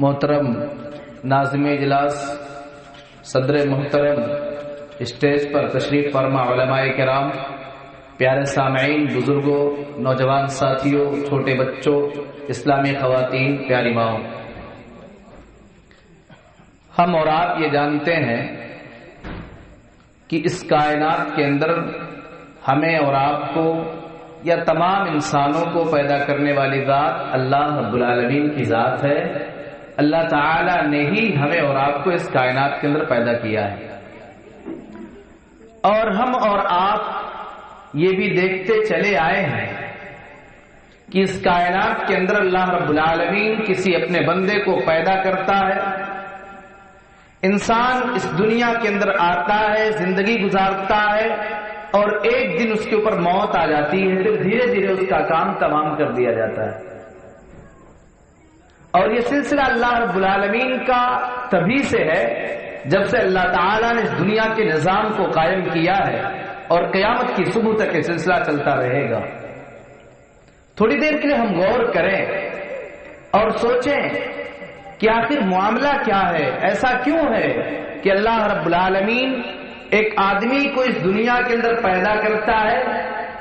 محترم ناظم اجلاس، صدر محترم، اسٹیج پر تشریف فرما علماء کرام، پیارے سامعین، بزرگوں، نوجوان ساتھیوں، چھوٹے بچوں، اسلامی خواتین، پیاری ماؤں، ہم اور آپ یہ جانتے ہیں کہ اس کائنات کے اندر ہمیں اور آپ کو یا تمام انسانوں کو پیدا کرنے والی ذات اللہ رب العالمین کی ذات ہے۔ اللہ تعالی نے ہی ہمیں اور آپ کو اس کائنات کے اندر پیدا کیا ہے، اور ہم اور آپ یہ بھی دیکھتے چلے آئے ہیں کہ اس کائنات کے اندر اللہ رب العالمین کسی اپنے بندے کو پیدا کرتا ہے، انسان اس دنیا کے اندر آتا ہے، زندگی گزارتا ہے، اور ایک دن اس کے اوپر موت آ جاتی ہے، پھر دھیرے دھیرے اس کا کام تمام کر دیا جاتا ہے۔ اور یہ سلسلہ اللہ رب العالمین کا تبھی سے ہے جب سے اللہ تعالیٰ نے اس دنیا کے نظام کو قائم کیا ہے، اور قیامت کی صبح تک یہ سلسلہ چلتا رہے گا۔ تھوڑی دیر کے لیے ہم غور کریں اور سوچیں کہ آخر معاملہ کیا ہے، ایسا کیوں ہے کہ اللہ رب العالمین ایک آدمی کو اس دنیا کے اندر پیدا کرتا ہے،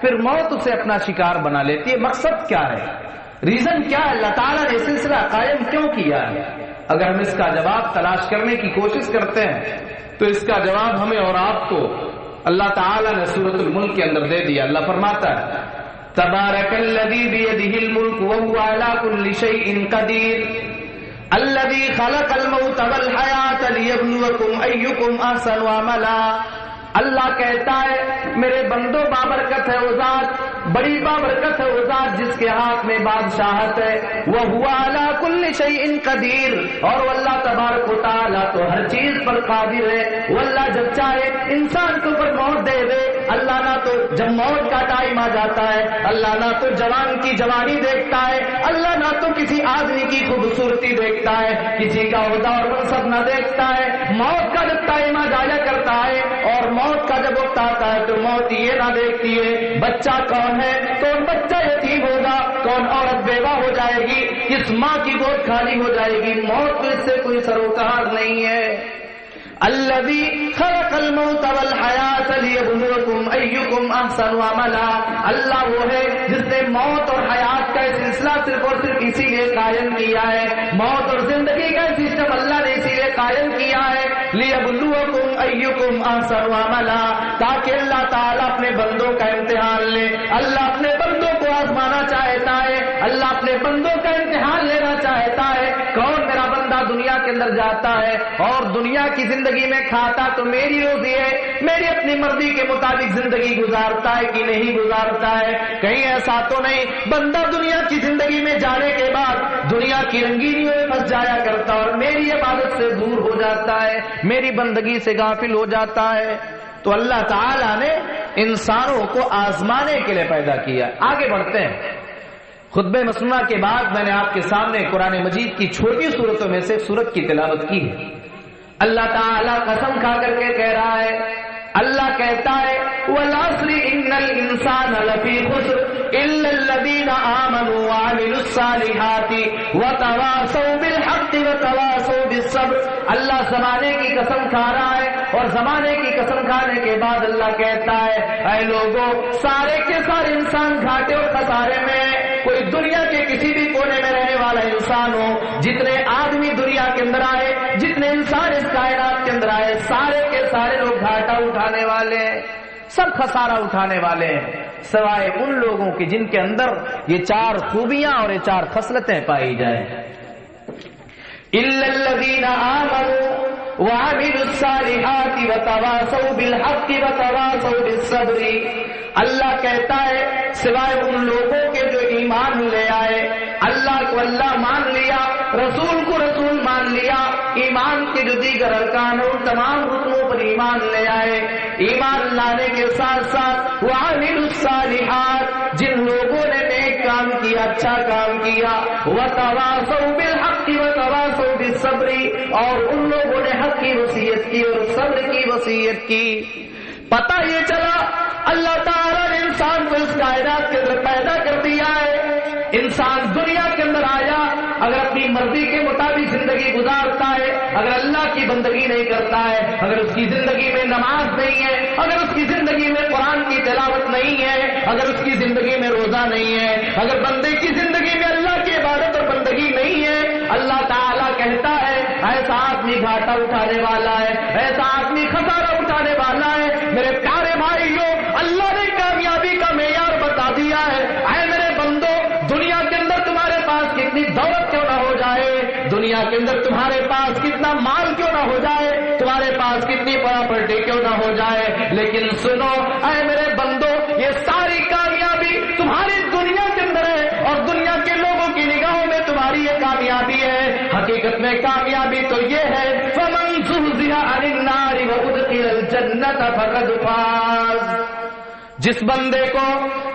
پھر موت اسے اپنا شکار بنا لیتی ہے۔ مقصد کیا ہے، ریزن کیا ہے، اللہ تعالیٰ نے سلسلہ قائم کیوں کیا ہے؟ اگر ہم اس کا جواب تلاش کرنے کی کوشش کرتے ہیں تو اس کا جواب ہمیں اور آپ کو اللہ تعالیٰ نے سورۃ الملک کے اندر دے دیا۔ اللہ فرماتا ہے تبارک الذی بیدہ الملک وہو علی کل شیء قدیر الذی خلق الموت والحیاۃ لیبلوکم ایکم احسن عملا۔ اللہ کہتا ہے میرے بندوں، بابرکت ہے وہ ذات، بڑی بابرکت ہے وہ ذات جس کے ہاتھ میں بادشاہت ہے، وَهُوَ عَلَى كُلِّ شَيْءٍ قَدِيرٌ، اور وہ اللہ تبارک و تعالیٰ تو ہر چیز پر قادر ہے۔ وہ اللہ جب چاہے انسان کے اوپر موت دے دے، اللہ نہ تو جب موت کا ٹائم آ جاتا ہے اللہ نہ تو جوان کی جوانی دیکھتا ہے، اللہ نہ تو کسی آدمی کی خوبصورتی دیکھتا ہے، کسی کا عہدہ اور منصب نہ دیکھتا ہے۔ موت کا جب ٹائم آ جایا کرتا ہے اور موت کا جب وقت آتا ہے تو موت یہ نہ دیکھتی ہے بچہ کون ہے، کون بچہ یتیم ہوگا، کون عورت بیوہ ہو جائے گی، کس ماں کی گود خالی ہو جائے گی، موت کو اس سے کوئی سروکار نہیں ہے۔ الذی خلق الموت والحیات لیبلوکم ایکم احسن عملا، اللہ وہ ہے جس نے موت اور حیات کا سلسلہ صرف اور صرف اسی لیے قائم کیا ہے، موت اور زندگی کا سسٹم اللہ نے اسی لیے قائم کیا ہے، لیبلوکم ایکم احسن عملا، تاکہ اللہ تعالیٰ اپنے بندوں کا امتحان لے۔ اللہ اپنے بندوں کو آزمانا چاہتا ہے، اللہ اپنے بندوں کا امتحان لینا چاہتا ہے۔ کون میرا بندہ دنیا کے اندر جاتا ہے اور دنیا کی زندگی میں کھاتا تو میری روزی ہے، میری اپنی مرضی کے مطابق زندگی گزارتا ہے کہ نہیں گزارتا ہے؟ کہیں ایسا تو نہیں بندہ دنیا کی زندگی میں جانے کے بعد دنیا کی رنگینیوں میں پھنس جایا کرتا اور میری عبادت سے دور ہو جاتا ہے، میری بندگی سے غافل ہو جاتا ہے؟ تو اللہ تعالیٰ نے انسانوں کو آزمانے کے لیے پیدا کیا۔ آگے بڑھتے ہیں۔ خطبہ مسنونہ کے بعد میں نے آپ کے سامنے قرآن مجید کی چھوٹی صورتوں میں سے سورت کی تلاوت کی ہے۔ اللہ تعالیٰ قسم کھا کر کے کہہ رہا ہے، اللہ کہتا ہے وَالْعَصْرِ إِنَّ الْإِنسَانَ لَفِي خُسْرٍ إِلَّا الَّذِينَ آمَنُوا وَعَمِلُوا الصَّالِحَاتِ وَتَوَاصَوْا بِالْحَقِّ وَتَوَاصَوْا بِالصَّبْرِ۔ اللہ زمانے کی قسم کھا رہا ہے، اور زمانے کی قسم کھانے کے بعد اللہ کہتا ہے اے لوگوں، سارے کے سارے انسان گھاٹے اور خسارے میں، کوئی دنیا کے کسی بھی کونے میں رہنے والا انسان ہو، جتنے آدمی دنیا کے اندر آئے، جتنے انسان اس کائنات کے اندر آئے، سارے کے سارے لوگ گھاٹا اٹھانے والے ہیں، سب خسارہ اٹھانے والے ہیں، سوائے ان لوگوں کے جن کے اندر یہ چار خوبیاں اور یہ چار خصلتیں پائی جائیں۔ إِلَّا الَّذِينَ آمَنُوا وَعَمِلُوا الصَّالِحَاتِ وَتَوَاصَوْا بِالْحَقِّ وَتَوَاصَوْا بِالصَّبْرِ۔ اللہ کہتا ہے سوائے ان لوگوں کے جو ایمان لے آئے، اللہ کو اللہ مان لیا، رسول کو رسول مان لیا، ایمان کے جو دیگر ارکان ہیں ان تمام رکنوں پر ایمان لے آئے، ایمان لانے کے ساتھ ساتھ وَعَمِلُوا الصَّالِحَاتِ، جن لوگوں نے نیک کام کیا، اچھا کام کیا، وَتَوَاصَوْا بِالْحَقِّ وَتَوَاصَوْا بِالصَّبْرِ، اور ان لوگوں نے حق کی وصیت کی اور صبر کی وصیت کی۔ پتہ یہ چلا اللہ تعالیٰ اس کائنات کے اندر پیدا کر دیا ہے. انسان دنیا کے اندر آیا، اگر اپنی مرضی کے مطابق زندگی گزارتا ہے، اگر اللہ کی بندگی نہیں کرتا ہے، اگر اس کی زندگی میں نماز نہیں ہے، اگر اس کی زندگی میں قرآن کی تلاوت نہیں ہے، اگر اس کی زندگی میں روزہ نہیں ہے، اگر بندے کی زندگی میں اللہ کی عبادت اور بندگی نہیں ہے، اللہ تعالیٰ کہتا ہے ایسا آدمی گھاٹا اٹھانے والا ہے، ایسا آدمی خسارہ اٹھانے والا ہے. میرے پیارے بھائیوں، اللہ نے کامیابی کا معیار بتا دیا ہے. اے میرے بندو، دنیا کے اندر تمہارے پاس کتنی دولت کیوں نہ ہو جائے، دنیا کے اندر تمہارے پاس کتنا مال کیوں نہ ہو جائے، تمہارے پاس کتنی پراپرٹی کیوں نہ ہو جائے، لیکن سنو اے میرے بندو، یہ ساری کامیابی تمہاری دنیا کے اندر ہے اور دنیا کے لوگوں کی نگاہوں میں تمہاری یہ کامیابی ہے. حقیقت میں کامیابی تو یہ ہے فَمَنْ زُحْزِحَ عَنِ النَّارِ وَأُدْخِلَ الْجَنَّةَ فَقَدْ فَازَ. جس بندے کو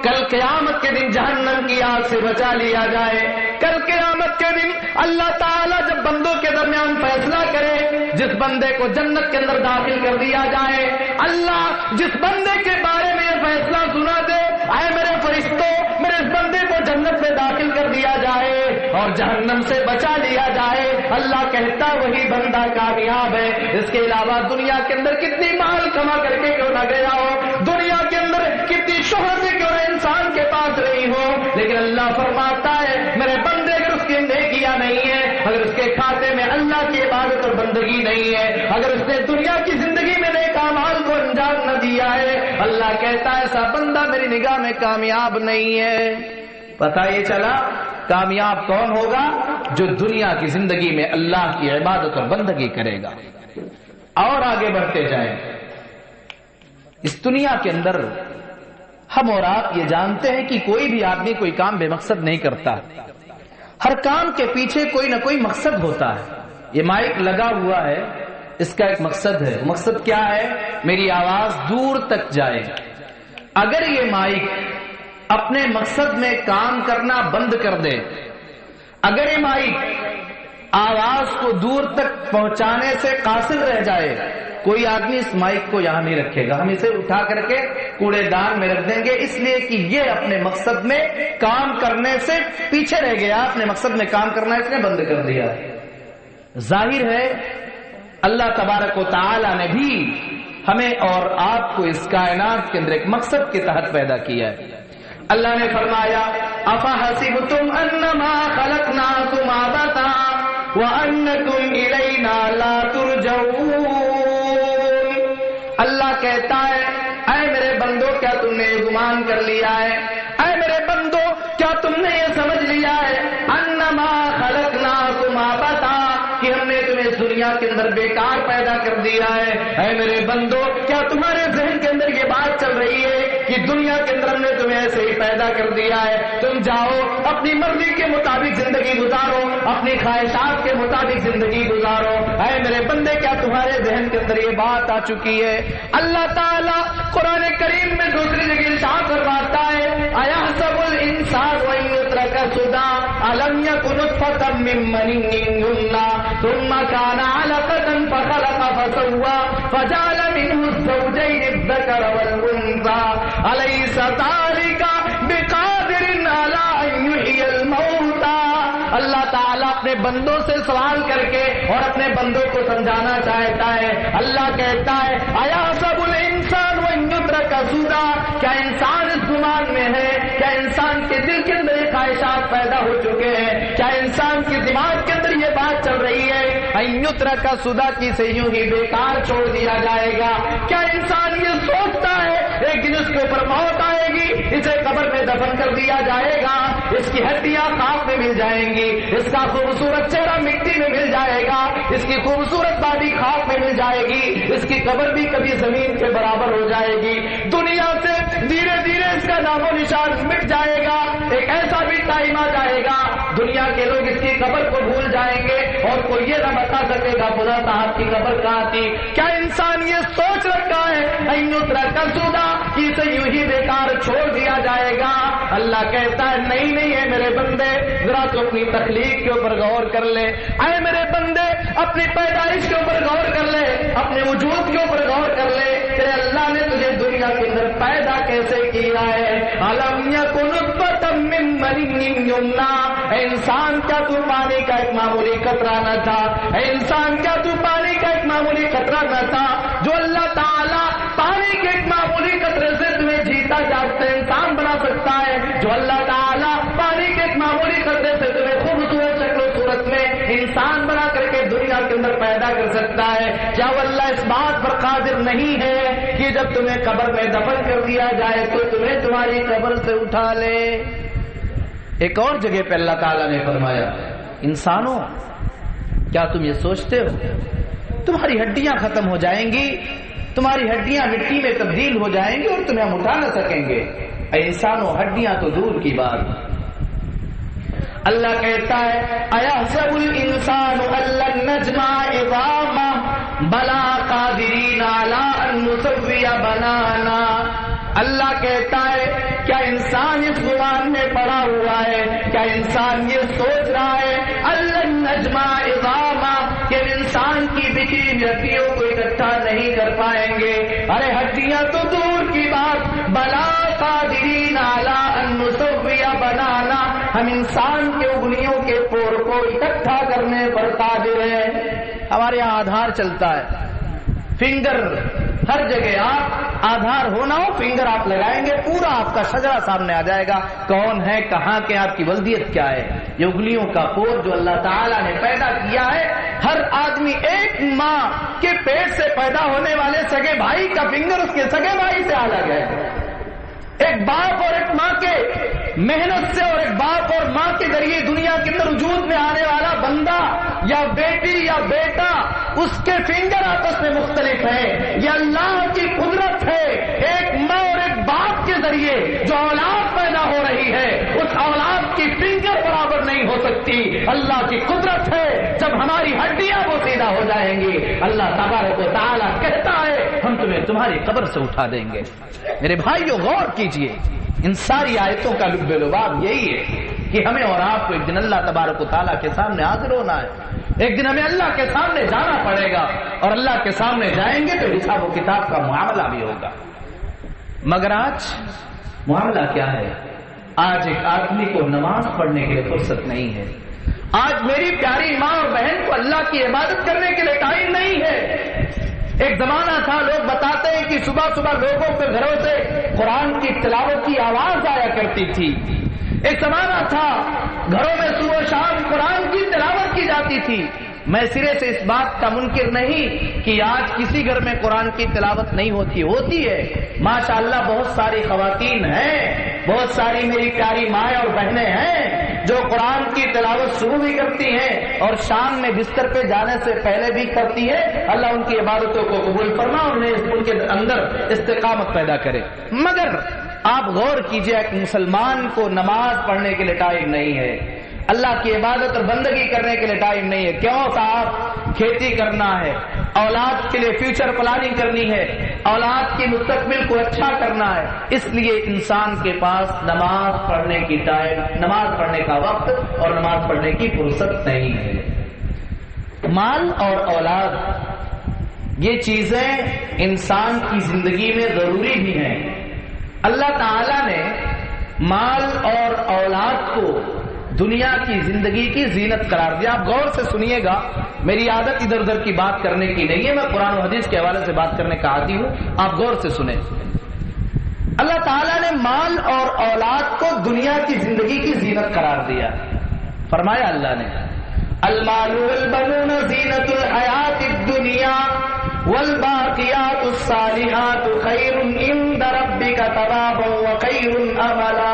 کل قیامت کے دن جہنم کی آگ سے بچا لیا جائے، کل قیامت کے دن اللہ تعالیٰ جب بندوں کے درمیان فیصلہ کرے، جس بندے کو جنت کے اندر داخل کر دیا جائے، اللہ جس بندے کے بارے میں یہ فیصلہ سنا دے، اے میرے فرشتوں، میرے اس بندے کو جنت میں داخل کر دیا جائے اور جہنم سے بچا لیا جائے، اللہ کہتا وہی بندہ کامیاب ہے. اس کے علاوہ دنیا کے اندر کتنی مال کما کر کے کیوں نہ گیا ہو، دنیا کے اندر کتنی شہرت کیوں نہ انسان کے پاس رہی ہو، لیکن اللہ فرماتا ہے میرے بندے اگر اس کی نیکیاں نہیں ہے، اگر اس کے کھاتے میں اللہ کی عبادت اور بندگی نہیں ہے، اگر اس نے دنیا کی زندگی میں نیک اعمال کو انجام نہ دیا ہے، اللہ کہتا ہے ایسا بندہ میری نگاہ میں کامیاب نہیں ہے. پتہ یہ چلا کامیاب کون ہوگا؟ جو دنیا کی زندگی میں اللہ کی عبادت اور بندگی کرے گا. اور آگے بڑھتے جائیں. اس دنیا کے اندر ہم اور آپ یہ جانتے ہیں کہ کوئی بھی آدمی کوئی کام بے مقصد نہیں کرتا، ہر کام کے پیچھے کوئی نہ کوئی مقصد ہوتا ہے. یہ مائک لگا ہوا ہے، اس کا ایک مقصد ہے. مقصد کیا ہے؟ میری آواز دور تک جائے. اگر یہ مائک اپنے مقصد میں کام کرنا بند کر دے، اگر یہ مائک آواز کو دور تک پہنچانے سے قاصر رہ جائے، کوئی آدمی اس مائک کو یہاں نہیں رکھے گا، ہم اسے اٹھا کر کے کوڑے دان میں رکھ دیں گے، اس لیے کہ یہ اپنے مقصد میں کام کرنے سے پیچھے رہ گیا، اپنے مقصد میں کام کرنا اس نے بند کر دیا. ظاہر ہے اللہ تبارک و تعالی نے بھی ہمیں اور آپ کو اس کائنات کے اندر ایک مقصد کے تحت پیدا کیا ہے. اللہ نے فرمایا افحسبتم انما خلقناکم عبثا وانکم الینا لا ترجعون. اللہ کہتا ہے اے میرے بندو کیا تم نے گمان کر لیا ہے، اے میرے بندو کیا تم نے یہ سمجھ لیا ہے انما خلقناکم عبثا کہ ہم نے تمہیں اس دنیا کے اندر بیکار پیدا کر دیا ہے. اے میرے بندو کیا تمہارے ذہن کے اندر یہ بات چل رہی ہے کہ دنیا کے اندر ہم نے تمہیں ایسے ہی پیدا کر دیا ہے، تم جاؤ اپنی مرضی کے مطابق زندگی گزارو، اپنی خواہشات کے مطابق زندگی گزارو. اے میرے بندے کیا تمہارے ذہن کے اندر یہ بات آ چکی ہے؟ اللہ تعالیٰ قرآن کریم میں دوسری جگہ ارشاد فرماتا ہے ایحسب الانسان ان یترک سدی الم یکن نطفة من منی یمنی ثم كان علقة فخلق فسوى فجعل منه الزوجين الذكر والأنثى أليس ذلك بقادر على أن يحيي الموتى. اللہ تعالیٰ اپنے بندوں سے سوال کر کے اور اپنے بندوں کو سمجھانا چاہتا ہے. اللہ کہتا ہے ایحسب الانسان ان یترک سدی، کیا انسان اس گمان میں ہے، کیا انسان کے دل کے اندر یہ خواہشات پیدا ہو چکے ہیں، کیا انسان کے دماغ کے اندر یہ بات چل رہی ہے ان یترک سدی کی سے یوں ہی بیکار چھوڑ دیا جائے گا؟ کیا انسان یہ سوچتا ہے ایک دن اس کے اوپر موت آئے گی، اسے قبر میں دفن کر دیا جائے گا، اس کی ہڈیاں خاک میں مل جائیں گی، اس کا خوبصورت چہرہ مٹی میں مل جائے گا، اس کی خوبصورت باڈی خاک میں مل جائے گی، اس کی قبر بھی کبھی زمین کے برابر ہو جائے گی، دنیا سے دھیرے دھیرے اس کا نام و نشان مٹ جائے گا. ایک ایسا بھی ٹائم آ جائے گا دنیا کے لوگ اس کی قبر کو بھول جائیں گے اور کوئی یہ نہ بتا سکے گا خدا صاحب کی قبر کہاں تھی. کیا انسان یہ سوچ رکھا ہے ان یترک سدی کہ اسے یوں ہی بیکار چھوڑ دیا جائے گا؟ اللہ کہتا ہے نہیں نہیں ہے میرے بندے، ذرا تو اپنی تخلیق کے اوپر غور کر لے. اے میرے بندے اپنی پیدائش کے اوپر غور کر لے، اپنے وجود کے اوپر غور کر لے. تیرے اللہ نے تجھے دنیا کے اندر پیدا کیسے کیا ہے. علم بنین یمنا، اے انسان کیا تو پانی کا ایک معمولی قطرہ نہ تھا؟ اے انسان کیا تو پانی کا ایک معمولی قطرہ نہ تھا؟ جو اللہ تعالیٰ پانی کے ایک معمولی قطرے سے تمہیں جیتا جاگتا انسان بنا سکتا ہے، جو اللہ تعالیٰ پانی کے ایک معمولی قطرے سے تمہیں خوبصورت شکل و صورت میں انسان بنا کر کے دنیا کے اندر پیدا کر سکتا ہے، کیا وہ اللہ اس بات پر قادر نہیں ہے کہ جب تمہیں قبر میں دفن کر دیا جائے تو تمہیں تمہاری قبر سے اٹھا لے؟ ایک اور جگہ پہ اللہ تعالیٰ نے فرمایا، انسانوں کیا تم یہ سوچتے ہو تمہاری ہڈیاں ختم ہو جائیں گی، تمہاری ہڈیاں مٹی میں تبدیل ہو جائیں گی اور تمہیں ہم اٹھا نہ سکیں گے؟ اے انسانوں ہڈیاں تو دور کی بات، اللہ کہتا ہے اَيَحْسَبُ الْإِنسَانُ أَن لَّن نَّجْمَعَ عِظَامَهُ بَلَىٰ قَادِرِينَ عَلَىٰ أَن نُّسَوِّيَ بَنَانَهُ۔ اللہ کہتا ہے کیا انسان اس گمان میں پڑا ہوا ہے، کیا انسان یہ سوچ رہا ہے أَن لَّن نَّجْمَعَ عِظَامَهُ کہ انسان کی بکھی ہڈیوں کو اکٹھا نہیں کر پائیں گے؟ ارے ہڈیاں تو دور کی بات، بَلَىٰ قَادِرِينَ عَلَىٰ أَن نُّسَوِّيَ بَنَانَهُ، ہم انسان کے انگلیوں کے پور کو اکٹھا کرنے پر قادر ہیں۔ ہمارے یہاں آدھار چلتا ہے، فنگر ہر جگہ، آپ آدھار ہونا ہو فنگر آپ لگائیں گے پورا آپ کا شجرہ سامنے آ جائے گا، کون ہے، کہاں کے، آپ کی ولدیت کیا ہے۔ یہ انگلیوں کا پور جو اللہ تعالیٰ نے پیدا کیا ہے، ہر آدمی ایک ماں کے پیٹ سے پیدا ہونے والے سگے بھائی کا فنگر اس کے سگے بھائی سے الگ ہے۔ ایک باپ اور ایک ماں کے محنت سے اور ایک باپ اور ماں کے ذریعے دنیا کے اندر وجود میں آنے والا بندہ یا بیٹی یا بیٹا، اس کے فنگر آپس میں مختلف ہیں۔ یہ اللہ کی قدرت ہے، ایک ماں اور ایک باپ کے ذریعے جو اولاد پیدا ہو رہی ہے اس اولاد کی فنگر برابر نہیں ہو سکتی۔ اللہ کی قدرت ہے، جب ہماری ہڈیاں وہ سیدھا ہو جائیں گی اللہ تبارک و تعالیٰ کہتا ہے ہم تمہیں تمہاری قبر سے اٹھا دیں گے۔ میرے بھائیو غور کیجئے، ان ساری آیتوں کا لب لباب یہی ہے کہ ہمیں اور آپ کو ایک دن اللہ تبارک و تعالیٰ کے سامنے حاضر ہونا ہے، ایک دن ہمیں اللہ کے سامنے جانا پڑے گا، اور اللہ کے سامنے جائیں گے تو حساب و کتاب کا معاملہ بھی ہوگا۔ مگر آج معاملہ کیا ہے؟ آج ایک آدمی کو نماز پڑھنے کے لیے فرصت نہیں ہے، آج میری پیاری ماں اور بہن کو اللہ کی عبادت کرنے کے لیے ٹائم نہیں ہے۔ ایک زمانہ تھا، لوگ بتاتے ہیں کہ صبح صبح لوگوں کے گھروں سے قرآن کی تلاوت کی آواز آیا کرتی تھی۔ ایک زمانہ تھا گھروں میں صبح شام قرآن کی تلاوت کی جاتی تھی۔ میں سرے سے اس بات کا منکر نہیں کہ آج کسی گھر میں قرآن کی تلاوت نہیں ہوتی ہے۔ ماشاءاللہ بہت ساری خواتین ہیں، بہت ساری میری پیاری مائیں اور بہنیں ہیں جو قرآن کی تلاوت شروع بھی کرتی ہیں اور شام میں بستر پہ جانے سے پہلے بھی کرتی ہے۔ اللہ ان کی عبادتوں کو قبول فرما اور ان کے اندر استقامت پیدا کرے۔ مگر آپ غور کیجئے، ایک مسلمان کو نماز پڑھنے کے لیے ٹائم نہیں ہے، اللہ کی عبادت اور بندگی کرنے کے لیے ٹائم نہیں ہے۔ کیوں صاحب؟ کھیتی کرنا ہے، اولاد کے لیے فیوچر پلاننگ کرنی ہے، اولاد کے مستقبل کو اچھا کرنا ہے، اس لیے انسان کے پاس نماز پڑھنے کی ٹائم، نماز پڑھنے کا وقت اور نماز پڑھنے کی فرصت نہیں ہے۔ مال اور اولاد یہ چیزیں انسان کی زندگی میں ضروری بھی ہیں۔ اللہ تعالیٰ نے مال اور اولاد کو دنیا کی زندگی کی زینت قرار دیا۔ آپ غور سے سنیے گا، میری عادت ادھر ادھر کی بات کرنے کی نہیں ہے، میں قرآن و حدیث کے حوالے سے بات کرنے کا عادی ہوں، آپ غور سے سنیں۔ اللہ تعالیٰ نے مال اور اولاد کو دنیا کی زندگی کی زینت قرار دیا۔ فرمایا اللہ نے المال والبنون زینت الحیات الدنیا والباقیات الصالحات خیر عند ربک ثوابا وخیر املا۔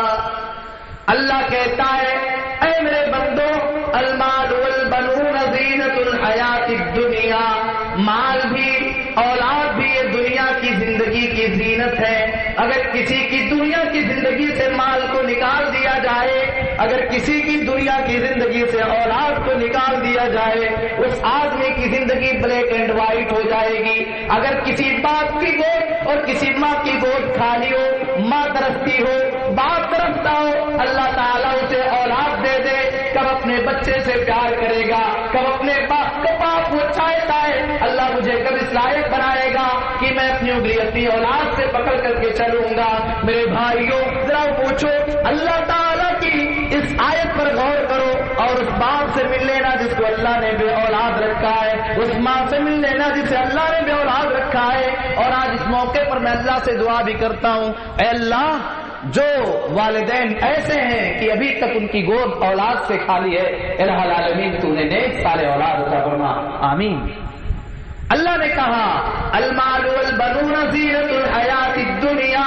اللہ کہتا ہے اے میرے بندو، المال والبنون زینت الحیات الدنیا، مال بھی اولاد بھی یہ دنیا کی زندگی کی زینت ہے۔ اگر کسی کی دنیا کی زندگی سے مال کو نکال دیا جائے، اگر کسی کی دنیا کی زندگی سے اولاد کو نکال دیا جائے، اس آدمی کی زندگی بلیک اینڈ وائٹ ہو جائے گی۔ اگر کسی باپ کی گود اور کسی ماں کی گود خالی ہو، ماں ترستی ہو، باپ ترستا ہو، اللہ تعالیٰ اسے اولاد دے دے، کب اپنے بچے سے پیار کرے گا، کب اپنے باپ کو چاہتا ہے اللہ مجھے کب اس لائق بنائے گا کہ میں اپنی انگلی اپنی اولاد سے پکڑ کر کے چلوں گا۔ میرے بھائیوں ذرا پوچھو، اللہ تعالیٰ کی اس آیت پر غور کرو اور اس باپ سے مل لینا جس کو اللہ نے بے اولاد رکھا ہے، اس ماں سے مل لینا جسے اللہ نے بے اولاد رکھا ہے۔ اور آج اس موقع پر میں اللہ سے دعا بھی کرتا ہوں، اے اللہ جو والدین ایسے ہیں کہ ابھی تک ان کی گود اولاد سے خالی ہے، الہ العالمین تو انہیں نیک صالح اولاد عطا فرما، آمین۔ اللہ نے کہا المال والبنون زینت الحیات الدنیا،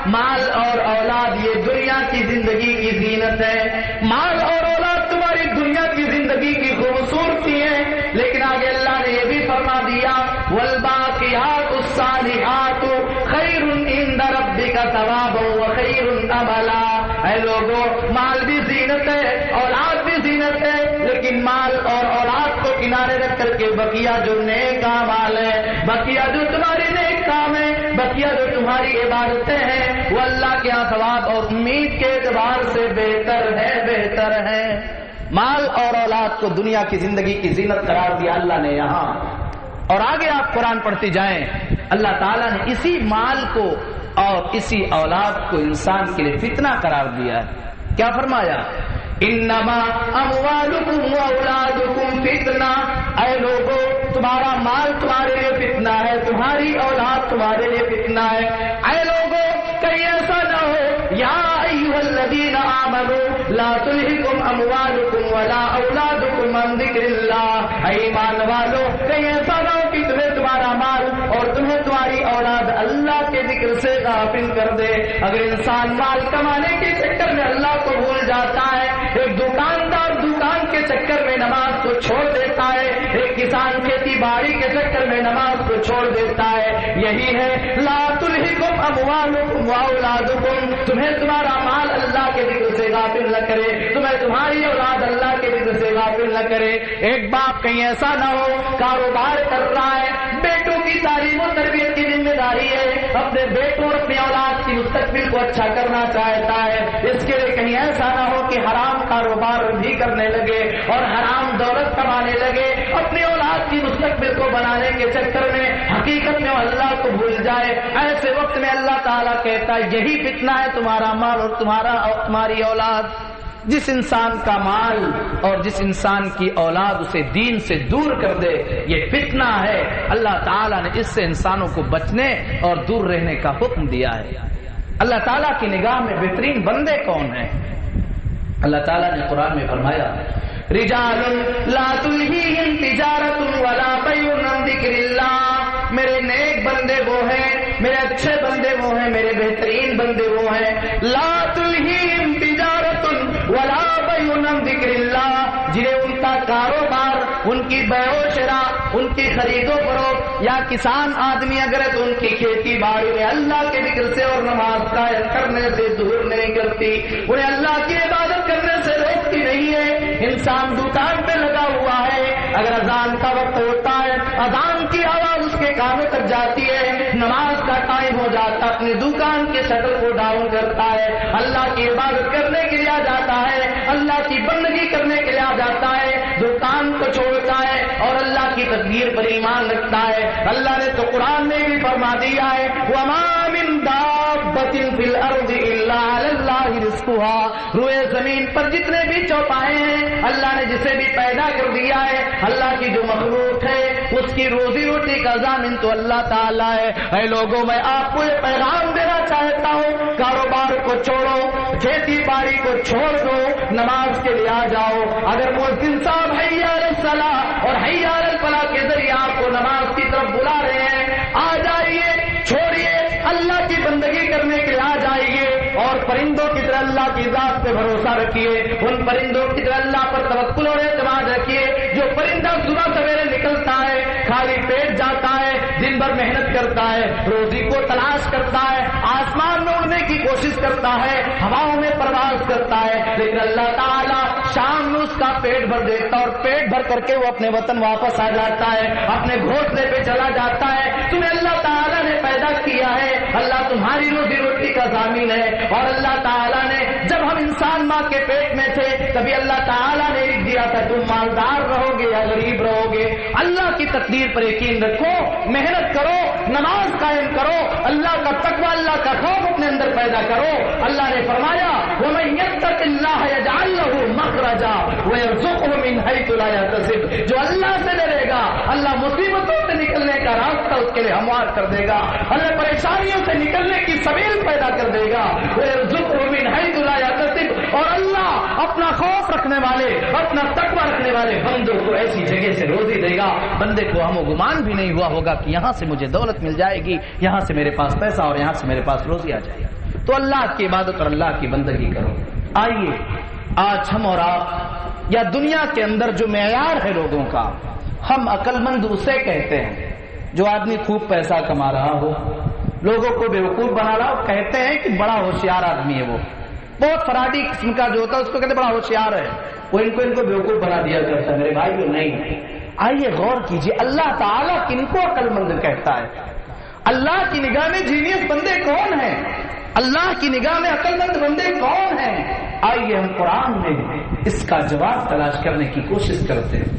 مال اور اولاد یہ دنیا کی زندگی کی زینت ہے، مال اور اولاد تمہاری دنیا کی زندگی کی خوبصورتی ہے، لیکن آگے اللہ نے یہ بھی فرما دیا والباقیات الصالحات خیر عند ربک ثوابا وخیر املا۔ اے لوگوں، مال بھی زینت ہے، اولاد بھی زینت ہے، لیکن مال اور اولاد کو کنارے رکھ کر کے بقیہ جو نیک اعمال ہے، بقیہ جو تمہاری نیک کام ہے، بقیہ جو تمہاری عبادتیں ہیں، وہ اللہ کے یہاں ثواب اور امید کے اعتبار سے بہتر ہے، بہتر ہے۔ مال اور اولاد کو دنیا کی زندگی کی زینت قرار دیا اللہ نے یہاں، اور آگے آپ قرآن پڑھتی جائیں، اللہ تعالیٰ نے اسی مال کو اور اسی اولاد کو انسان کے لیے فتنہ قرار دیا ہے۔ کیا فرمایا؟ انما اموالکم واولادکم فتنہ، اے لوگوں تمہارا مال تمہارے لیے فتنہ ہے، تمہاری اولاد تمہارے لیے فتنہ ہے۔ اے لوگوں کہیں ایسا نہ ہو، یا ایھا الذین آمنوا لا تلہکم اموالکم ولا اولادکم عن ذکر اللہ، اے ایمان والو کہیں ایسا نہ ہو کہ تمہیں تمہارا مال اور تمہیں تمہاری اولاد اللہ کے ذکر سے غافل کر دے۔ اگر انسان مال کمانے کے چکر میں اللہ کو بھول جاتا ہے، ایک دکاندار دکان کے چکر میں نماز کو چھوڑ دیتا ہے، ایک کسان کھیتی باڑی کے چکر میں نماز کو چھوڑ دیتا ہے، یہی ہے لا تلہکم اموالکم واولادکم، تمہیں تمہارا مال اللہ کے ذکر سے غافل نہ کرے، تمہیں تمہاری اولاد اللہ کے ذکر سے غافل نہ کرے۔ ایک باپ کہیں ایسا نہ ہو کاروبار کر رہا ہے، بیٹوں کی تعلیم و تربیت کی ذمہ داری ہے، اپنے بیٹوں اور اپنی اولاد کی مستقبل کو اچھا کرنا چاہتا ہے، اس کے لیے کہیں ایسا نہ ہو کہ حرام کاروبار بھی کرنے لگے اور حرام دولت کمانے لگے، اپنی اولاد کی مستقبل کو بنانے کے چکر میں حقیقت میں اللہ کو بھول جائے۔ ایسے وقت میں اللہ تعالیٰ کہتا ہے یہی فتنہ ہے تمہارا مال اور تمہاری اولاد۔ جس انسان کا مال اور جس انسان کی اولاد اسے دین سے دور کر دے، یہ فتنہ ہے۔ اللہ تعالیٰ نے اس سے انسانوں کو بچنے اور دور رہنے کا حکم دیا ہے۔ اللہ تعالیٰ کی نگاہ میں بہترین بندے کون ہیں؟ اللہ تعالیٰ نے قرآن میں فرمایا رجال لا تلہیہم تجارت ولا بیع عن ذکر اللہ، میرے نیک بندے وہ ہیں، میرے اچھے بندے وہ ہیں، میرے بہترین بندے وہ ہیں، لا تلہیہم تجارت ولا بیع عن ذکر اللہ، جنہیں ان کا کاروبار، ان کی بیع و شراء، ان کی خرید و فروخت، یا کسان آدمی اگر ہے تو ان کی کھیتی باڑی میں اللہ کے ذکر سے اور نماز قائم کرنے سے دور نہیں کرتی، انہیں اللہ کی عبادت کرنے سے روکتی نہیں ہے۔ انسان دکان پہ لگا ہوا ہے، اگر اذان کا وقت ہوتا ہے، اذان کی آواز اس کے کانوں تک جاتی ہے، نماز کا ٹائم ہو جاتا، اپنی دکان کے شٹر کو ڈاؤن کرتا ہے، اللہ کی عبادت کرنے کے لیے آ جاتا ہے، اللہ کی بندگی کرنے کے لیے آ جاتا ہے، دکان کو چھوڑتا ہے اور اللہ کی تقدیر پر ایمان رکھتا ہے۔ اللہ نے تو قرآن میں بھی فرما دیا ہے وَمَا مِن دَابَّةٍ فِي الْأَرْضِ إِلَّا عَلَى اللَّهِ رِزْقُهَا، روئے زمین پر جتنے بھی چوپائے ہیں اللہ نے جسے بھی پیدا کر دیا ہے، اللہ کی جو مخلوق ہے اس کی روزی روٹی کا ضامن تو اللہ تعالیٰ ہے۔ اے لوگوں میں آپ کو یہ پیغام دینا چاہتا ہوں، کاروبار کو چھوڑو، کھیتی باڑی کو چھوڑ دو، نماز کے لیے آ جاؤ۔ اگر مؤذن صاحب حی علی الصلاۃ اور حی علی الفلاح کے ذریعے آپ کو نماز کی طرف بلا رہے ہیں، آ جائیے، چھوڑیے، اللہ کی بندگی کرنے کے لیے آ جائیے، اور پرندوں کی طرح اللہ کی ذات پہ بھروسہ رکھیے، ان پرندوں کی طرح اللہ پر توکل اور اعتماد رکھیے۔ جو پرندہ صبح سویرے نکلتا ہے، خالی پیٹ جاتا ہے، دن بھر محنت کرتا ہے، روزی کو تلاش کرتا ہے، آسمان میں اڑنے کی کوشش کرتا ہے، ہواؤں میں پرواز کرتا ہے، لیکن اللہ تعالیٰ شام میں اس کا پیٹ بھر دیتا اور پیٹ بھر کر کے وہ اپنے وطن واپس آ جاتا ہے، اپنے گھونسلے پہ چلا جاتا ہے۔ تمہیں اللہ تعالیٰ نے پیدا کیا ہے، اللہ تمہاری روزی روٹی کا ضامن ہے، اور اللہ تعالیٰ نے جب ہم انسان ماں کے پیٹ میں تھے تبھی اللہ تعالیٰ نے لکھ دیا تھا تم مالدار رہو گے یا غریب رہو گے۔ اللہ کی تقدیر پر یقین رکھو، محنت کرو، نماز قائم کرو، اللہ کا تقوی، اللہ کا خوف اپنے اندر پیدا کرو۔ اللہ نے فرمایا وَمَن يَتَّقِ اللہ یجعل لہ مخرجا ویرزقہ من حیث لا یحتسب، جو اللہ سے ڈرے گا اللہ مصیبتوں سے نکلنے کا راستہ اس کے لیے ہموار کر دے گا، اللہ پریشانیوں سے نکلنے کی سبیل پیدا کر دے گا، ویرزقہ من حیث لا یحتسب، اور اللہ اپنا خوف رکھنے والے اپنا تقوی رکھنے والے بندوں کو ایسی جگہ سے روزی دے گا بندے کو ہم و گمان بھی نہیں ہوا ہوگا کہ یہاں سے مجھے دولت مل جائے گی، یہاں سے میرے پاس پیسہ اور یہاں سے میرے پاس روزی آ جائے گی۔ تو اللہ کی عبادت اور اللہ کی بندگی کرو۔ آئیے آج ہم اور آپ یا دنیا کے اندر جو معیار ہے لوگوں کا، ہم عقل مند اسے کہتے ہیں جو آدمی خوب پیسہ کما رہا ہو، لوگوں کو بیوقوف بنا رہا ہو، کہتے ہیں کہ بڑا ہوشیار آدمی ہے، وہ بہت فراڈی قسم کا جو ہوتا ہے اس کو کہتے ہیں بڑا ہوشیار ہے، وہ ان کو بیوقوف بنا دیا کرتا ہے۔ میرے بھائی جو نہیں، آئیے غور کیجئے اللہ تعالیٰ کن کو عقل مند کہتا ہے؟ اللہ کی نگاہ میں جینیس بندے کون ہیں؟ اللہ کی نگاہ میں عقل مند بندے کون ہیں؟ آئیے ہم قرآن میں اس کا جواب تلاش کرنے کی کوشش کرتے ہیں۔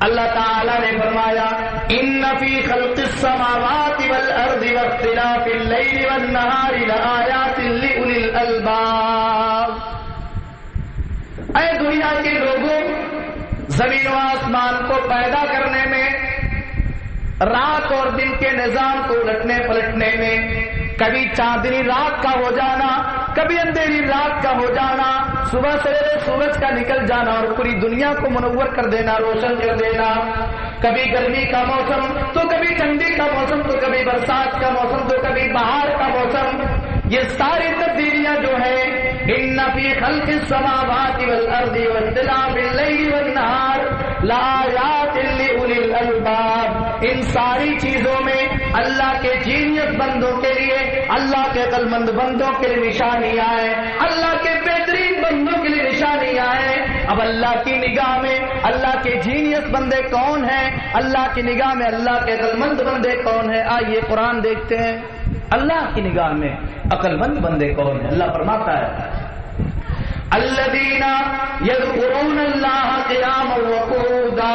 اللہ تعالیٰ نے فرمایا ان فی خلق السماوات والارض واختلاف اللیل والنہار لآیات لأولی الالباب۔ اے دنیا کے لوگوں، زمین و آسمان کو پیدا کرنے میں، رات اور دن کے نظام کو الٹنے پلٹنے میں، کبھی چاندنی رات کا ہو جانا، کبھی اندھیری رات کا ہو جانا، صبح سویرے سورج کا نکل جانا اور پوری دنیا کو منور کر دینا، روشن کر دینا، کبھی گرمی کا موسم تو کبھی ٹھنڈی کا موسم تو کبھی برسات کا موسم تو کبھی بہار کا موسم، یہ ساری تبدیلیاں جو ہیں ان فی خلق السماوات والارض واختلاف اللیل والنہار لآیات لأولی الالباب، ان ساری چیزوں میں اللہ کے جینیس بندوں کے لیے، اللہ کے عقل مند بندوں کے لیے نشانیاں ہیں، اللہ کے بہترین بندوں کے لیے نشانیاں ہیں۔ اب اللہ کی نگاہ میں اللہ کے جینیس بندے کون ہیں؟ اللہ کی نگاہ میں اللہ کے عقل مند بندے کون ہیں؟ آئیے قرآن دیکھتے ہیں اللہ کی نگاہ میں عقل مند بندے کون ہیں۔ اللہ فرماتا ہے الذین یذکرون اللہ قیاما وقعودا،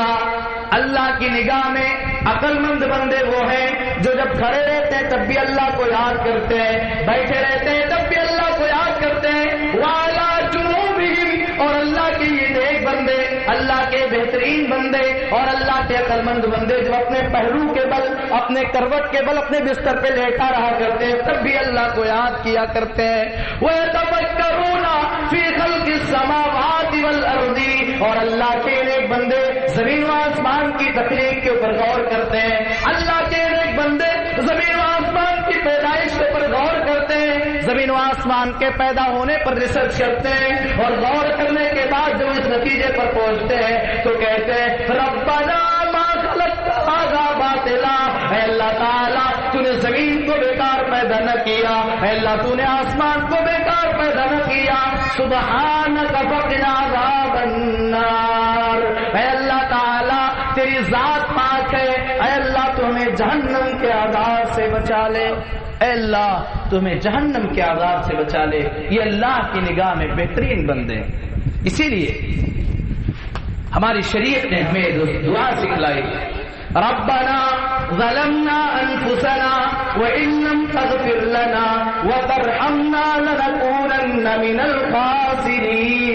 اللہ کی نگاہ میں عقل مند بندے وہ ہیں جو جب کھڑے رہتے ہیں تب بھی اللہ کو یاد کرتے ہیں، بیٹھے رہتے ہیں تب بھی اللہ کو یاد کرتے ہیں، وعلی جنوبہم، اور اللہ کے یہ نیک بندے، اللہ کے بہترین بندے اور اللہ کے عقل مند بندے جو اپنے پہلو کے بل، اپنے کروٹ کے بل، اپنے بستر پہ لیٹا رہا کرتے ہیں تب بھی اللہ کو یاد کیا کرتے ہیں، وَيَتَفَكَّرُونَ فِي خَلْقِ السَّمَاوَاتِ وَالْأَرْضِ، اور اللہ کے نیک بندے زمین و آسمان کی تخلیق کے اوپر غور کرتے ہیں، اللہ کے نیک بندے زمین و آسمان کی پیدائش کے اوپر غور کرتے ہیں، زمین و آسمان کے پیدا ہونے پر ریسرچ کرتے ہیں، اور غور کرنے کے بعد جب اس نتیجے پر پہنچتے ہیں تو کہتے ہیں ربنا ما خلقت هذا باطلا، اے اللہ تعالیٰ تو نے زمین کو بیکار پیدا نہ کیا، اے اللہ تو نے آسمان کو بیکار پیدا نہ کیا، سبحانک فقنا عذاب النار، اے اللہ تعالیٰ تیری ذات پاک ہے، اے اللہ تو ہمیں جہنم کے عذاب سے بچا لے، اے اللہ تمہیں جہنم کے عذاب سے بچا لے۔ یہ اللہ کی نگاہ میں بہترین بندے ہیں۔ اسی لیے ہماری شریعت نے ہمیں دعا سکھلائی ربنا ظلمنا انفسنا وان لم تغفر لنا وترحمنا لنكونن من الخاسرین۔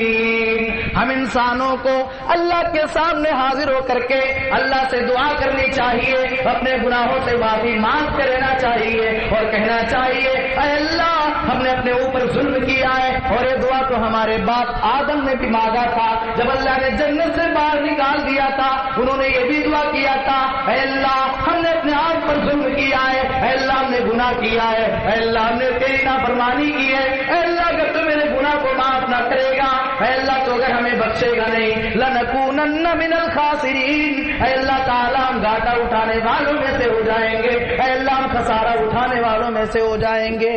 ہم انسانوں کو اللہ کے سامنے حاضر ہو کر کے اللہ سے دعا کرنی چاہیے، اپنے گناہوں سے معافی مانگ کر لینا چاہیے اور کہنا چاہیے اے اللہ ہم نے اپنے اوپر ظلم کیا ہے، اور یہ دعا تو ہمارے باپ آدم نے بھی مانگا تھا جب اللہ نے جنت سے باہر نکال دیا تھا، انہوں نے یہ بھی دعا کیا تھا اے اللہ ہم نے اپنے آپ پر ظلم کیا ہے، اے اللہ ہم نے گناہ کیا ہے، اے اللہ ہم نے تیری نافرمانی کی ہے، اے اللہ اگر تو میرے گناہ کو معاف نہ کرے گا، اے اللہ تو اگر ہمیں بخشے گا نہیں، لنکونن من الخاسرین، اے اللہ تعالیٰ ہم گھاٹا اٹھانے والوں میں سے ہو جائیں گے، اے اللہ ہم خسارہ اٹھانے والوں میں سے ہو جائیں گے۔